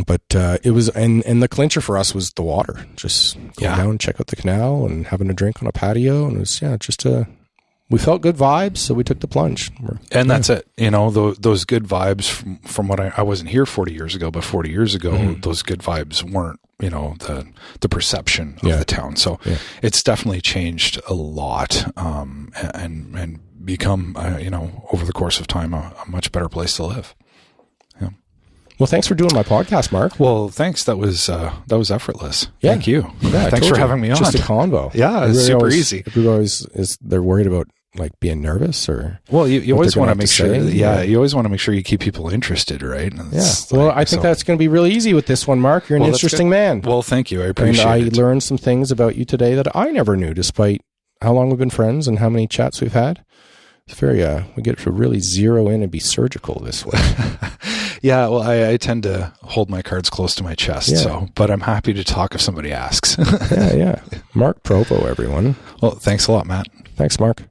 But it was, and the clincher for us was the water. Just going down and check out the canal and having a drink on a patio. And it was, just we felt good vibes, so we took the plunge. And that's it. Those good vibes from what I wasn't here 40 years ago, but 40 years ago, those good vibes weren't, the perception of the town. So it's definitely changed a lot, and become, over the course of time, a much better place to live. Yeah. Well, thanks for doing my podcast, Mark. Well, thanks. That was effortless. Yeah. Thank you. Yeah, thanks for having me on. Just a convo. Yeah, it's super easy. They're worried about like being nervous, or you always want to make sure. say. You always want to make sure you keep people interested, right? Well, I think that's going to be really easy with this one, Mark. You're an interesting man. Well, thank you. I appreciate it. And I learned some things about you today that I never knew, despite how long we've been friends and how many chats we've had. It's very, we get to really zero in and be surgical this way. Yeah, well, I tend to hold my cards close to my chest, but I'm happy to talk if somebody asks. Yeah. Marc Provost, everyone. Well, thanks a lot, Matt. Thanks, Mark.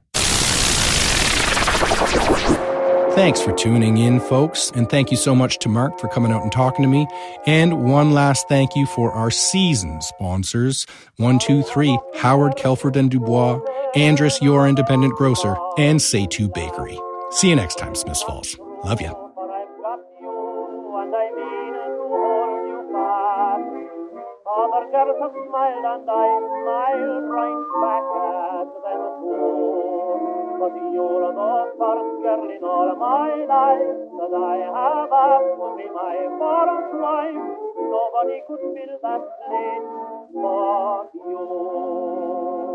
Thanks for tuning in, folks, and thank you so much to Mark for coming out and talking to me. And one last thank you for our season sponsors, 123 Howard Kelford and Dubois, Andrus, your independent grocer, and Say2 Bakery. See you next time, Smiths Falls. Love ya. But you're the first girl in all my life that I have asked to be my first wife. Nobody could fill that place but you.